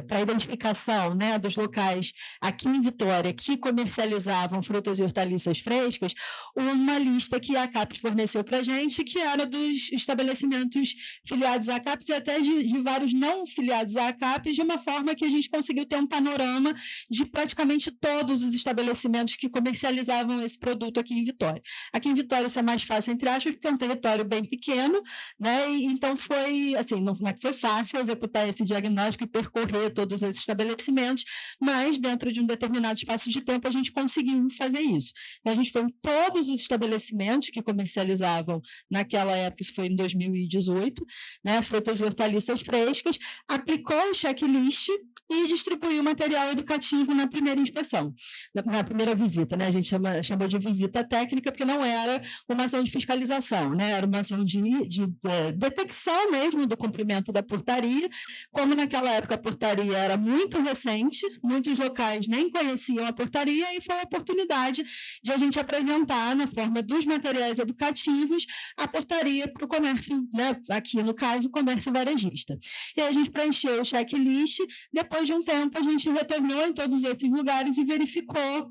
para a identificação, né, dos locais aqui em Vitória que comercializavam frutas e hortaliças frescas, uma lista que a CAPES forneceu para a gente, que era dos estabelecimentos filiados à CAPES e até de vários não filiados à CAPES, de uma forma que a gente conseguiu ter um panorama de praticamente todos os estabelecimentos que comercializavam esse produto aqui em Vitória. Aqui em Vitória isso é mais fácil, entre aspas, porque é um território bem pequeno, né, e então foi, assim, não é que foi fácil executar esse diagnóstico e percorrer todos esses estabelecimentos, mas dentro de um determinado espaço de tempo a gente conseguiu fazer isso. A gente foi em todos os estabelecimentos que comercializavam naquela época, isso foi em 2018, né, frutas e hortaliças frescas, aplicou o checklist e distribuiu material educativo na primeira inspeção, na primeira visita, né? A gente chamou de visita técnica, porque não era uma ação de fiscalização, né? Era uma ação de detecção mesmo do cumprimento da portaria. Como naquela época a portaria era muito recente, muitos locais nem conheciam a portaria, e foi a oportunidade de a gente apresentar, na forma dos materiais educativos, a portaria para o comércio, né? Aqui no caso, o comércio varejista. E aí a gente preencheu o checklist, depois de um tempo a gente retornou em todos esses lugares e verificou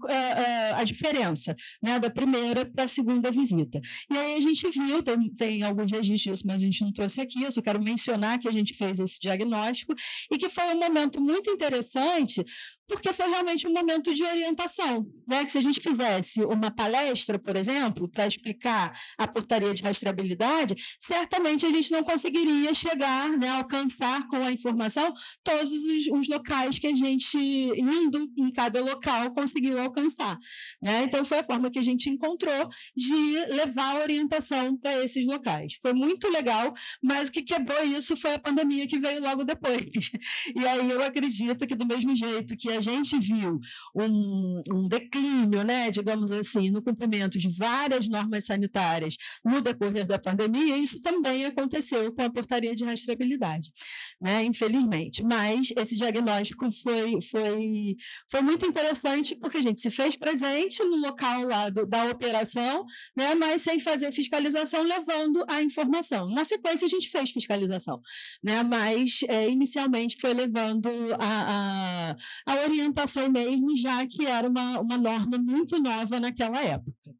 a diferença, né, da primeira para a segunda visita. E aí a gente viu, tem alguns registros disso, mas a gente não trouxe aqui, eu só quero mencionar que a gente fez esse diagnóstico e que foi um momento muito interessante, porque foi realmente um momento de orientação, né? Que se a gente fizesse uma palestra, por exemplo, para explicar a portaria de rastreabilidade, certamente a gente não conseguiria chegar, né, alcançar com a informação todos os locais que a gente, indo em cada local, conseguiu alcançar, né? Então, foi a forma que a gente encontrou de levar a orientação para esses locais. Foi muito legal, mas o que quebrou isso foi a pandemia que veio logo depois. E aí eu acredito que, do mesmo jeito que a gente viu um declínio, né, digamos assim, no cumprimento de várias normas sanitárias no decorrer da pandemia, isso também aconteceu com a portaria de rastreabilidade, né, infelizmente. Mas esse diagnóstico foi muito interessante, porque a gente se fez presente no local lá da operação, né, mas sem fazer fiscalização, levando a informação. Na sequência, a gente fez fiscalização, né, mas inicialmente foi levando a orientação mesmo, já que era uma norma muito nova naquela época.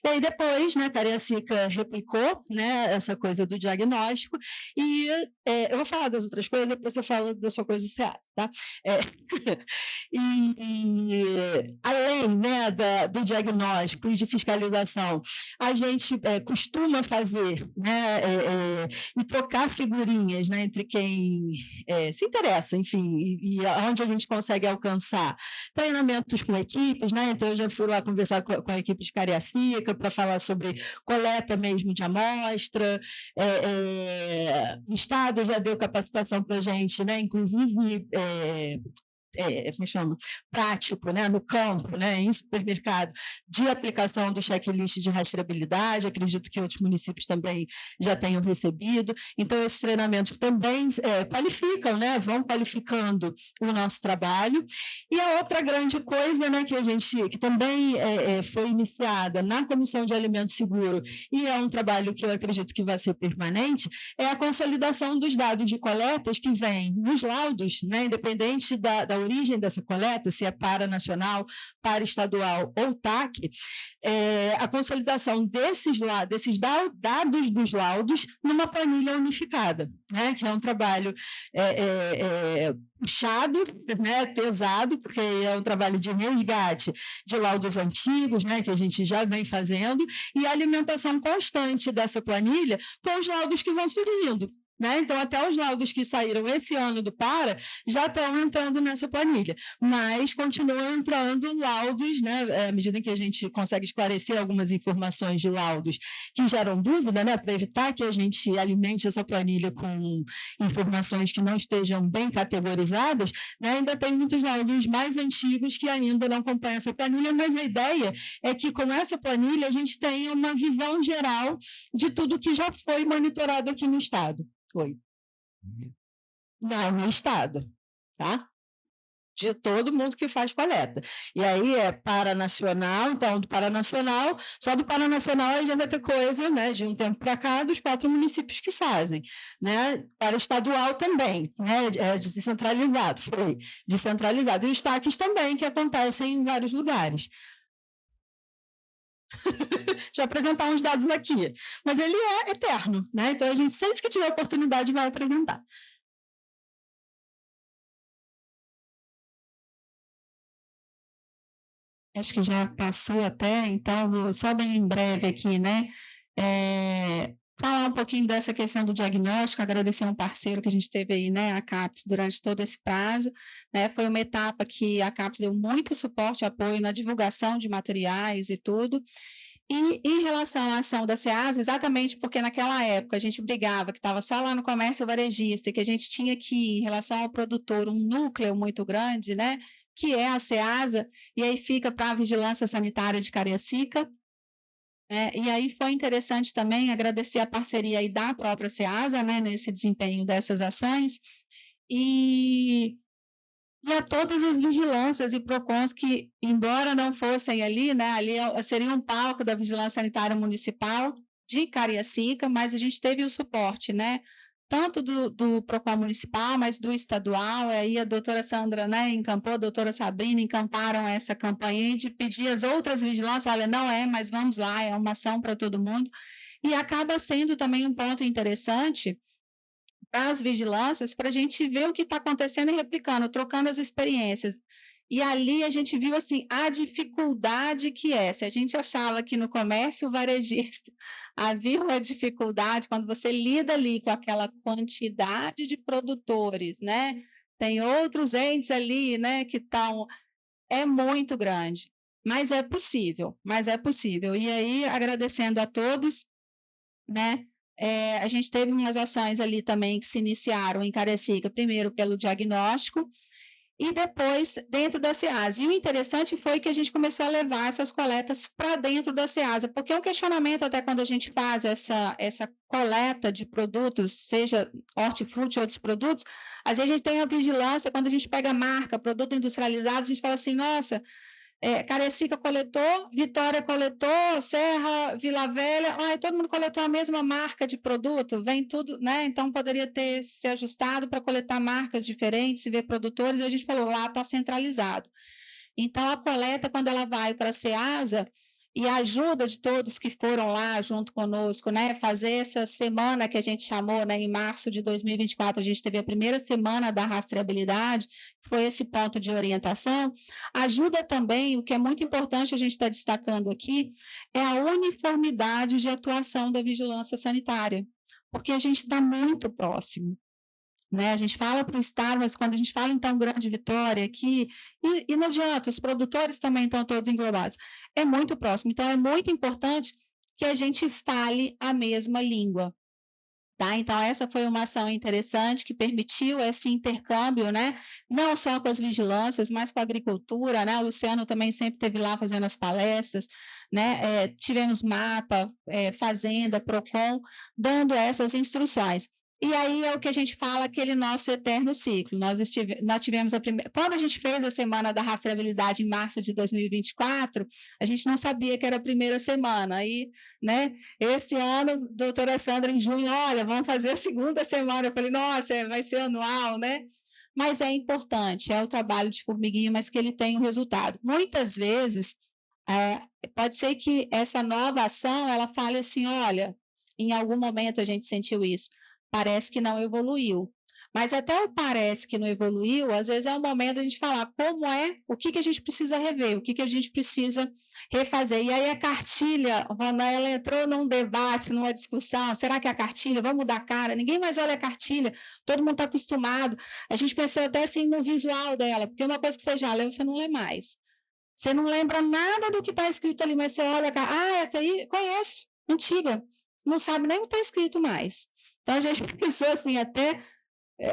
E aí depois, né, Cariacica replicou, né, essa coisa do diagnóstico, e eu vou falar das outras coisas, depois você fala da sua coisa do SEASA, tá? Além, né, do diagnóstico e de fiscalização, a gente costuma fazer, né, e trocar figurinhas, né, entre quem se interessa, enfim, e onde a gente consegue alcançar treinamentos com equipes, né? Então eu já fui lá conversar com a equipe de Cariacica para falar sobre coleta mesmo de amostra, o Estado já deu capacitação para a gente, né? Inclusive como é chama? Prático, né, no campo, né, em supermercado, de aplicação do checklist de rastreabilidade, acredito que outros municípios também já tenham recebido, então esses treinamentos também qualificam, né, vão qualificando o nosso trabalho, e a outra grande coisa, né, que também foi iniciada na Comissão de Alimento Seguro, e é um trabalho que eu acredito que vai ser permanente, é a consolidação dos dados de coletas que vêm nos laudos, né, independente da origem dessa coleta, se é paranacional, paraestadual ou TAC, a consolidação desses dados dos laudos numa planilha unificada, né, que é um trabalho puxado, né, pesado, porque é um trabalho de resgate de laudos antigos, né, que a gente já vem fazendo, e a alimentação constante dessa planilha com os laudos que vão surgindo. Né? Então, até os laudos que saíram esse ano do PARA já estão entrando nessa planilha, mas continuam entrando laudos, né? À medida em que a gente consegue esclarecer algumas informações de laudos que geram dúvida, né? Para evitar que a gente alimente essa planilha com informações que não estejam bem categorizadas, né? Ainda tem muitos laudos mais antigos que ainda não acompanham essa planilha, mas a ideia é que com essa planilha a gente tenha uma visão geral de tudo que já foi monitorado aqui no Estado. Foi. Não, no Estado, tá? De todo mundo que faz coleta. E aí é paranacional, então do paranacional, só do paranacional aí já vai ter coisa, né, de um tempo para cá, dos 4 municípios que fazem, né? Para estadual também, né, descentralizado, foi descentralizado. E os TACs também, que acontecem em vários lugares. Deixa eu apresentar uns dados aqui, mas ele é eterno, né? Então a gente sempre que tiver oportunidade vai apresentar. Acho que já passou até, então vou só bem em breve aqui, né? Falar um pouquinho dessa questão do diagnóstico, agradecer a um parceiro que a gente teve aí, né, a CAPES, durante todo esse prazo, né? Foi uma etapa que a CAPES deu muito suporte e apoio na divulgação de materiais e tudo. E em relação à ação da SEASA, exatamente porque naquela época a gente brigava que estava só lá no comércio varejista, que a gente tinha que, em relação ao produtor, um núcleo muito grande, né, que é a SEASA, e aí fica para a Vigilância Sanitária de Cariacica. E aí foi interessante também agradecer a parceria aí da própria SEASA, né, nesse desempenho dessas ações, e a todas as vigilâncias e PROCONs que, embora não fossem ali, né, ali seria um palco da Vigilância Sanitária Municipal de Cariacica, mas a gente teve o suporte, né, tanto do PROCON municipal, mas do estadual, aí a doutora Sandra, né, encampou, a doutora Sabrina encamparam essa campanha de pedir as outras vigilâncias, olha, não mas vamos lá, é uma ação para todo mundo, e acaba sendo também um ponto interessante as vigilâncias para a gente ver o que está acontecendo e replicando, trocando as experiências. E ali a gente viu assim a dificuldade que é. Se a gente achava que no comércio varejista havia uma dificuldade, quando você lida ali com aquela quantidade de produtores, né? Tem outros entes ali, né, que estão. É muito grande, mas é possível, E aí, agradecendo a todos, né? A gente teve umas ações ali também que se iniciaram em Cariacica, primeiro pelo diagnóstico e depois dentro da SEASA. E o interessante foi que a gente começou a levar essas coletas para dentro da SEASA, porque é um questionamento até quando a gente faz essa coleta de produtos, seja hortifruti ou outros produtos, às vezes a gente tem a vigilância, quando a gente pega a marca, produto industrializado, a gente fala assim, nossa, Cariacica coletou, Vitória coletou, Serra, Vila Velha, todo mundo coletou a mesma marca de produto, vem tudo, né? Então poderia ter se ajustado para coletar marcas diferentes e ver produtores, e a gente falou, lá está centralizado. Então a coleta, quando ela vai para a SEASA, e a ajuda de todos que foram lá junto conosco, né, fazer essa semana que a gente chamou, né, em março de 2024, a gente teve a primeira semana da rastreabilidade, foi esse ponto de orientação, ajuda também, o que é muito importante a gente estar destacando aqui, é a uniformidade de atuação da vigilância sanitária, porque a gente está muito próximo. Né? A gente fala para o Estado, mas quando a gente fala, então, Grande Vitória aqui, e não adianta, os produtores também estão todos englobados, é muito próximo. Então, é muito importante que a gente fale a mesma língua. Tá? Então, essa foi uma ação interessante que permitiu esse intercâmbio, né? Não só com as vigilâncias, mas com a agricultura, né? O Luciano também sempre esteve lá fazendo as palestras, né? Tivemos mapa, fazenda, PROCON, dando essas instruções. E aí é o que a gente fala, aquele nosso eterno ciclo. Nós tivemos a primeira... Quando a gente fez a Semana da Rastreabilidade em março de 2024, a gente não sabia que era a primeira semana. Aí, né, esse ano, doutora Sandra, em junho, olha, vamos fazer a segunda semana. Eu falei, nossa, vai ser anual, né? Mas é importante, é o trabalho de formiguinha, mas que ele tem um resultado. Muitas vezes, pode ser que essa nova ação, ela fale assim, olha, em algum momento a gente sentiu isso, parece que não evoluiu. Mas até o parece que não evoluiu, às vezes é o momento de a gente falar como é, o que a gente precisa rever, o que a gente precisa refazer. E aí a cartilha, Rona, ela entrou num debate, numa discussão, será que é a cartilha? Vamos mudar a cara? Ninguém mais olha a cartilha, todo mundo está acostumado. A gente pensou até assim no visual dela, porque uma coisa que você já leu, você não lê mais. Você não lembra nada do que está escrito ali, mas você olha, essa aí conheço, antiga, não sabe nem o que está escrito mais. Então, a gente pensou assim, até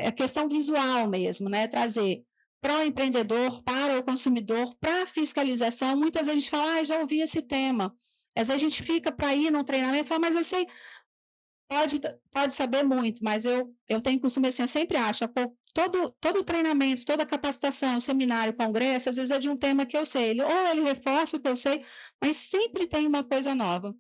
a questão visual mesmo, né? Trazer para o empreendedor, para o consumidor, para a fiscalização. Muitas vezes a gente fala, já ouvi esse tema. Às vezes a gente fica para ir num treinamento e fala, mas eu sei, pode saber muito, mas eu tenho costume assim, eu sempre acho, todo treinamento, toda capacitação, seminário, congresso, às vezes é de um tema que eu sei. Ou ele reforça o que eu sei, mas sempre tem uma coisa nova.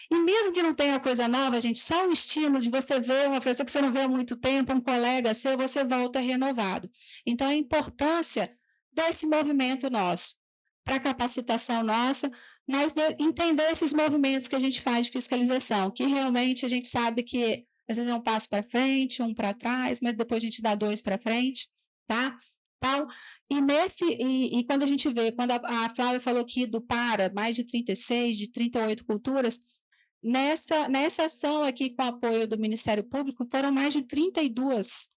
E mesmo que não tenha coisa nova, gente, só o estímulo de você ver uma pessoa que você não vê há muito tempo, um colega seu, você volta renovado. Então, a importância desse movimento nosso, para a capacitação nossa, mas entender esses movimentos que a gente faz de fiscalização, que realmente a gente sabe que às vezes é um passo para frente, um para trás, mas depois a gente dá 2 para frente, tá? Então, e quando a gente vê, quando a Flávia falou aqui do PARA, mais de 36, de 38 culturas, nessa ação aqui com o apoio do Ministério Público, foram mais de 32,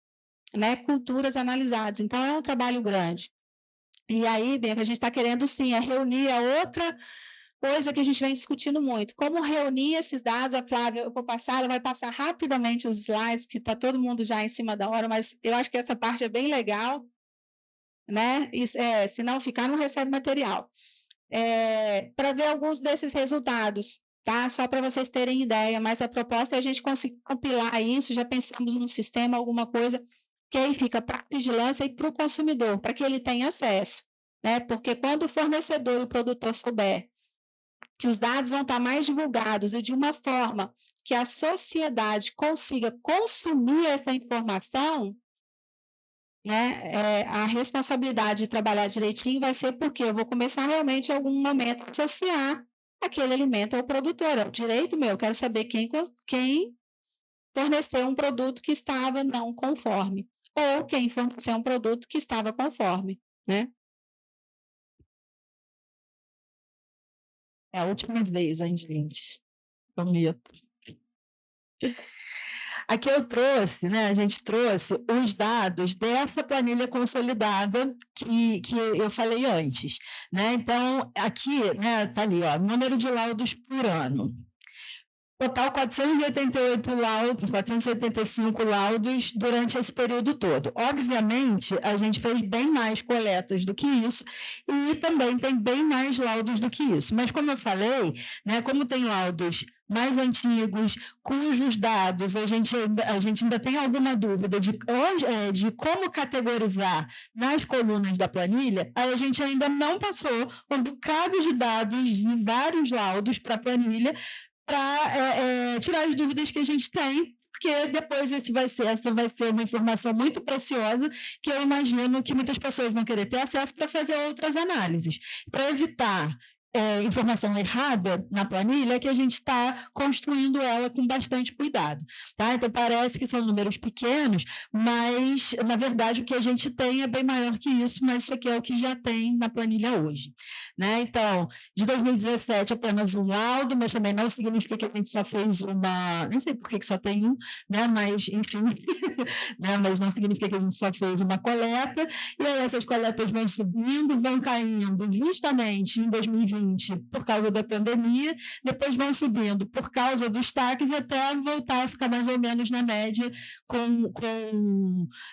né, culturas analisadas. Então, é um trabalho grande. E aí, bem, o que a gente está querendo, sim, é reunir a outra coisa que a gente vem discutindo muito. Como reunir esses dados? A Flávia, eu vou passar, ela vai passar rapidamente os slides, que está todo mundo já em cima da hora, mas eu acho que essa parte é bem legal, né? Se não ficar, não recebe material. Para ver alguns desses resultados, tá? Só para vocês terem ideia, mas a proposta é a gente conseguir compilar isso, já pensamos num sistema, alguma coisa, que aí fica para a vigilância e para o consumidor, para que ele tenha acesso, né? Porque quando o fornecedor e o produtor souber que os dados vão estar mais divulgados e de uma forma que a sociedade consiga consumir essa informação, né, a responsabilidade de trabalhar direitinho vai ser porque eu vou começar realmente em algum momento a associar aquele alimento ao produtor, é o direito meu, eu quero saber quem forneceu um produto que estava não conforme, ou quem forneceu um produto que estava conforme, né? É a última vez, hein, gente? Prometo. Aqui eu trouxe, né? A gente trouxe os dados dessa planilha consolidada que eu falei antes, né? Então, aqui, né, tá ali, ó, número de laudos por ano. Total 485 laudos durante esse período todo. Obviamente, a gente fez bem mais coletas do que isso e também tem bem mais laudos do que isso. Mas, como eu falei, né, como tem laudos mais antigos, cujos dados a gente ainda tem alguma dúvida de como categorizar nas colunas da planilha, a gente ainda não passou um bocado de dados de vários laudos para a planilha, para tirar as dúvidas que a gente tem, porque depois essa vai ser uma informação muito preciosa que eu imagino que muitas pessoas vão querer ter acesso para fazer outras análises. Para evitar informação errada na planilha é que a gente está construindo ela com bastante cuidado, tá? Então, parece que são números pequenos, mas, na verdade, o que a gente tem é bem maior que isso, mas isso aqui é o que já tem na planilha hoje, né? Então, de 2017, apenas um laudo, mas também não significa que a gente só fez uma... Nem sei por que só tem um, né? Mas, enfim, né? Mas não significa que a gente só fez uma coleta, e aí essas coletas vão subindo, vão caindo justamente em 2020 por causa da pandemia, depois vão subindo por causa dos taques até voltar a ficar mais ou menos na média com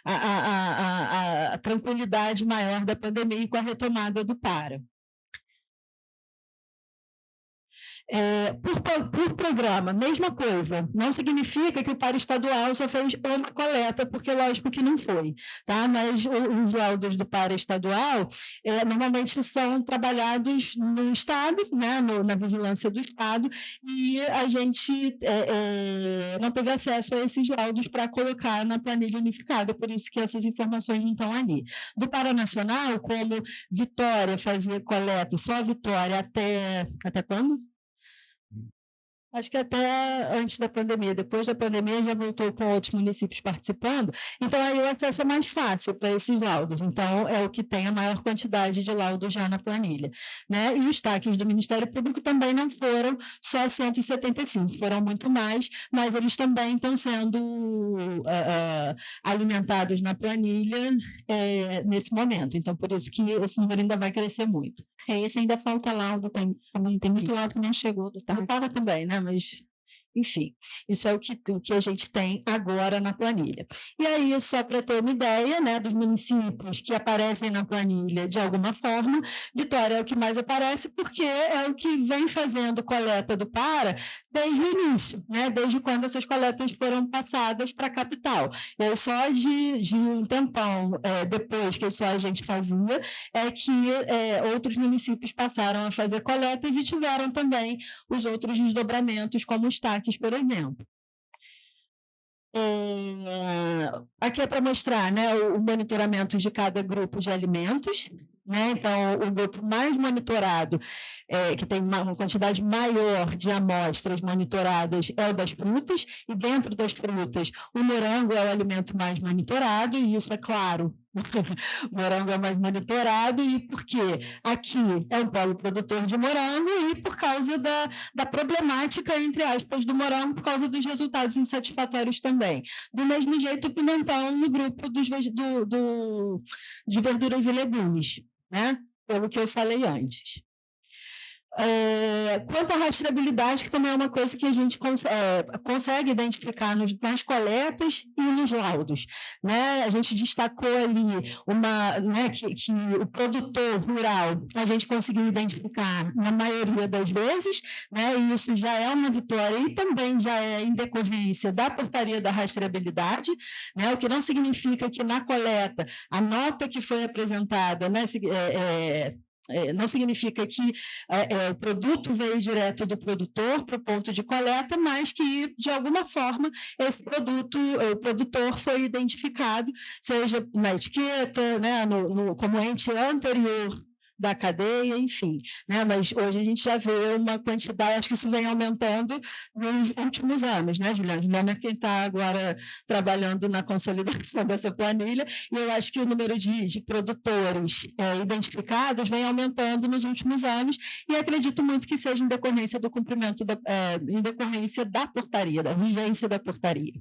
a tranquilidade maior da pandemia e com a retomada do PARA. Por programa, mesma coisa. Não significa que o PARA estadual só fez uma coleta, porque lógico que não foi, tá? Mas os laudos do PARA estadual normalmente são trabalhados no Estado, né? Na vigilância do Estado, e a gente não teve acesso a esses laudos para colocar na planilha unificada, por isso que essas informações não estão ali. Do PARA nacional, como Vitória fazia coleta, só a Vitória até quando? Acho que até antes da pandemia, depois da pandemia já voltou com outros municípios participando, então aí o acesso é mais fácil para esses laudos, então é o que tem a maior quantidade de laudos já na planilha, né? E os taques do Ministério Público também não foram só 175, foram muito mais, mas eles também estão sendo alimentados na planilha nesse momento, então por isso que esse número ainda vai crescer muito. Esse ainda falta laudo, tem muito laudo que não chegou do TAC. Falta também, né? Mas, enfim, isso é o que a gente tem agora na planilha. E aí, só para ter uma ideia, né, dos municípios que aparecem na planilha de alguma forma, Vitória é o que mais aparece, porque é o que vem fazendo coleta do PARA desde o início, né, desde quando essas coletas foram passadas para a capital. E aí, só de um tempão depois que só a gente fazia, é que outros municípios passaram a fazer coletas e tiveram também os outros desdobramentos, como os TACs, por exemplo. Aqui é para mostrar, né, o monitoramento de cada grupo de alimentos, né? Então, o grupo mais monitorado, que tem uma quantidade maior de amostras monitoradas, é o das frutas, e dentro das frutas, o morango é o alimento mais monitorado, e isso é claro, o morango é mais monitorado, e porque aqui é um polo produtor de morango, e por causa da problemática, entre aspas, do morango, por causa dos resultados insatisfatórios também. Do mesmo jeito, o pimentão no grupo de verduras e legumes, né? Pelo que eu falei antes. Quanto à rastreabilidade, que também é uma coisa que a gente consegue identificar nas coletas e nos laudos, né? A gente destacou ali que o produtor rural a gente conseguiu identificar na maioria das vezes, né? E isso já é uma vitória e também já é em decorrência da portaria da rastreabilidade, né? O que não significa que na coleta a nota que foi apresentada, né, não significa que o produto veio direto do produtor para o ponto de coleta, mas que, de alguma forma, esse produto, o produtor foi identificado, seja na etiqueta, né, como ente anterior da cadeia, enfim, né? Mas hoje a gente já vê uma quantidade, acho que isso vem aumentando nos últimos anos, né, Juliana? Juliana é quem está agora trabalhando na consolidação dessa planilha, e eu acho que o número de produtores identificados vem aumentando nos últimos anos, e acredito muito que seja em decorrência do cumprimento, em decorrência da portaria, da vigência da portaria.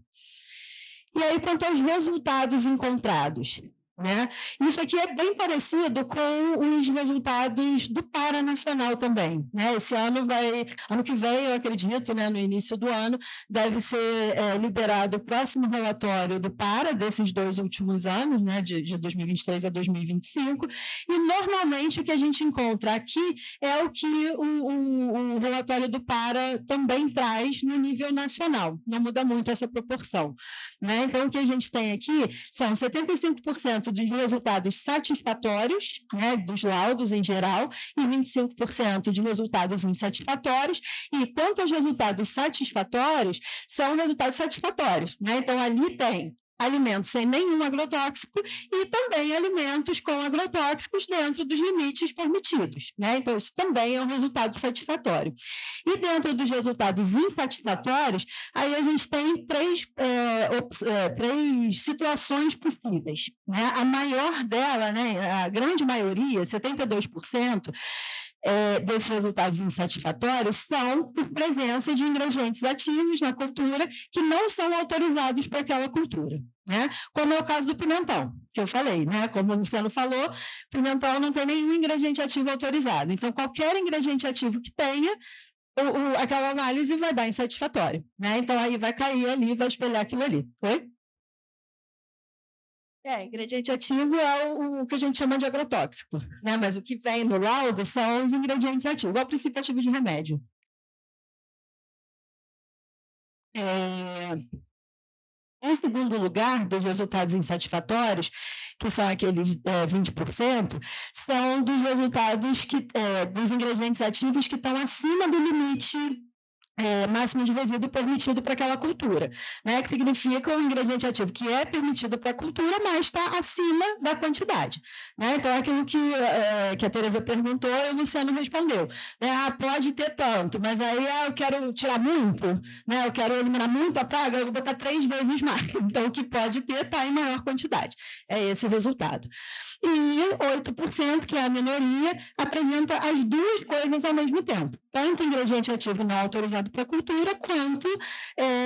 E aí, quanto aos resultados encontrados, né? Isso aqui é bem parecido com os resultados do PARA nacional também, né? Esse ano que vem, eu acredito, né, no início do ano, deve ser liberado o próximo relatório do PARA desses 2 últimos anos, né, de 2023 a 2025, e normalmente o que a gente encontra aqui é o que o relatório do PARA também traz no nível nacional, não muda muito essa proporção, né? Então, o que a gente tem aqui são 75% de resultados satisfatórios, né, dos laudos em geral, e 25% de resultados insatisfatórios, e quanto aos resultados satisfatórios, são resultados satisfatórios, né? Então, ali tem alimentos sem nenhum agrotóxico e também alimentos com agrotóxicos dentro dos limites permitidos, né? Então, isso também é um resultado satisfatório. E dentro dos resultados insatisfatórios, aí a gente tem três situações possíveis, né? A maior dela, né, a grande maioria, 72%, desses resultados insatisfatórios são por presença de ingredientes ativos na cultura que não são autorizados para aquela cultura, né? Como é o caso do pimentão, que eu falei, né? Como o Luciano falou, pimentão não tem nenhum ingrediente ativo autorizado. Então, qualquer ingrediente ativo que tenha, aquela análise vai dar insatisfatório, né? Então, aí vai cair ali, vai espelhar aquilo ali. Foi? Ingrediente ativo é o que a gente chama de agrotóxico, né? Mas o que vem no laudo são os ingredientes ativos, igual o princípio ativo de remédio. Em segundo lugar, dos resultados insatisfatórios, que são aqueles 20%, são dos resultados dos ingredientes ativos que estão acima do limite máximo de resíduo permitido para aquela cultura, né? Que significa um ingrediente ativo que é permitido para a cultura, mas está acima da quantidade, né? Então, aquilo que a Tereza perguntou e o Luciano respondeu, né? Pode ter tanto, mas aí eu quero tirar muito, né? Eu quero eliminar muito a praga, eu vou botar 3 vezes mais. Então, o que pode ter está em maior quantidade. É esse o resultado. E 8%, que é a minoria, apresenta as duas coisas ao mesmo tempo. Tanto ingrediente ativo não autorizado para a cultura, quanto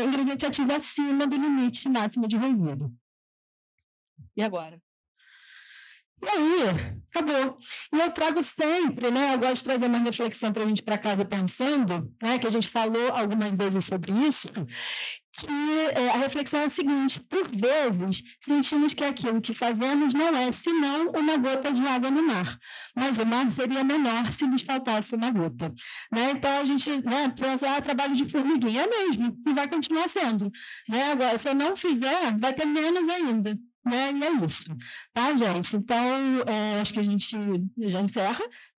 ingrediente ativo acima do limite máximo de resíduo. E agora? E aí, acabou. E eu trago sempre, né? Eu gosto de trazer uma reflexão para a gente ir para casa pensando, né? Que a gente falou algumas vezes sobre isso, que a reflexão é a seguinte: por vezes sentimos que aquilo que fazemos não é senão uma gota de água no mar, mas o mar seria menor se nos faltasse uma gota, né? Então a gente, né, pensa, trabalho de formiguinha, é mesmo, e vai continuar sendo, né? Agora, se eu não fizer, vai ter menos ainda, né? E é isso, tá, gente? Então, acho que a gente já encerra,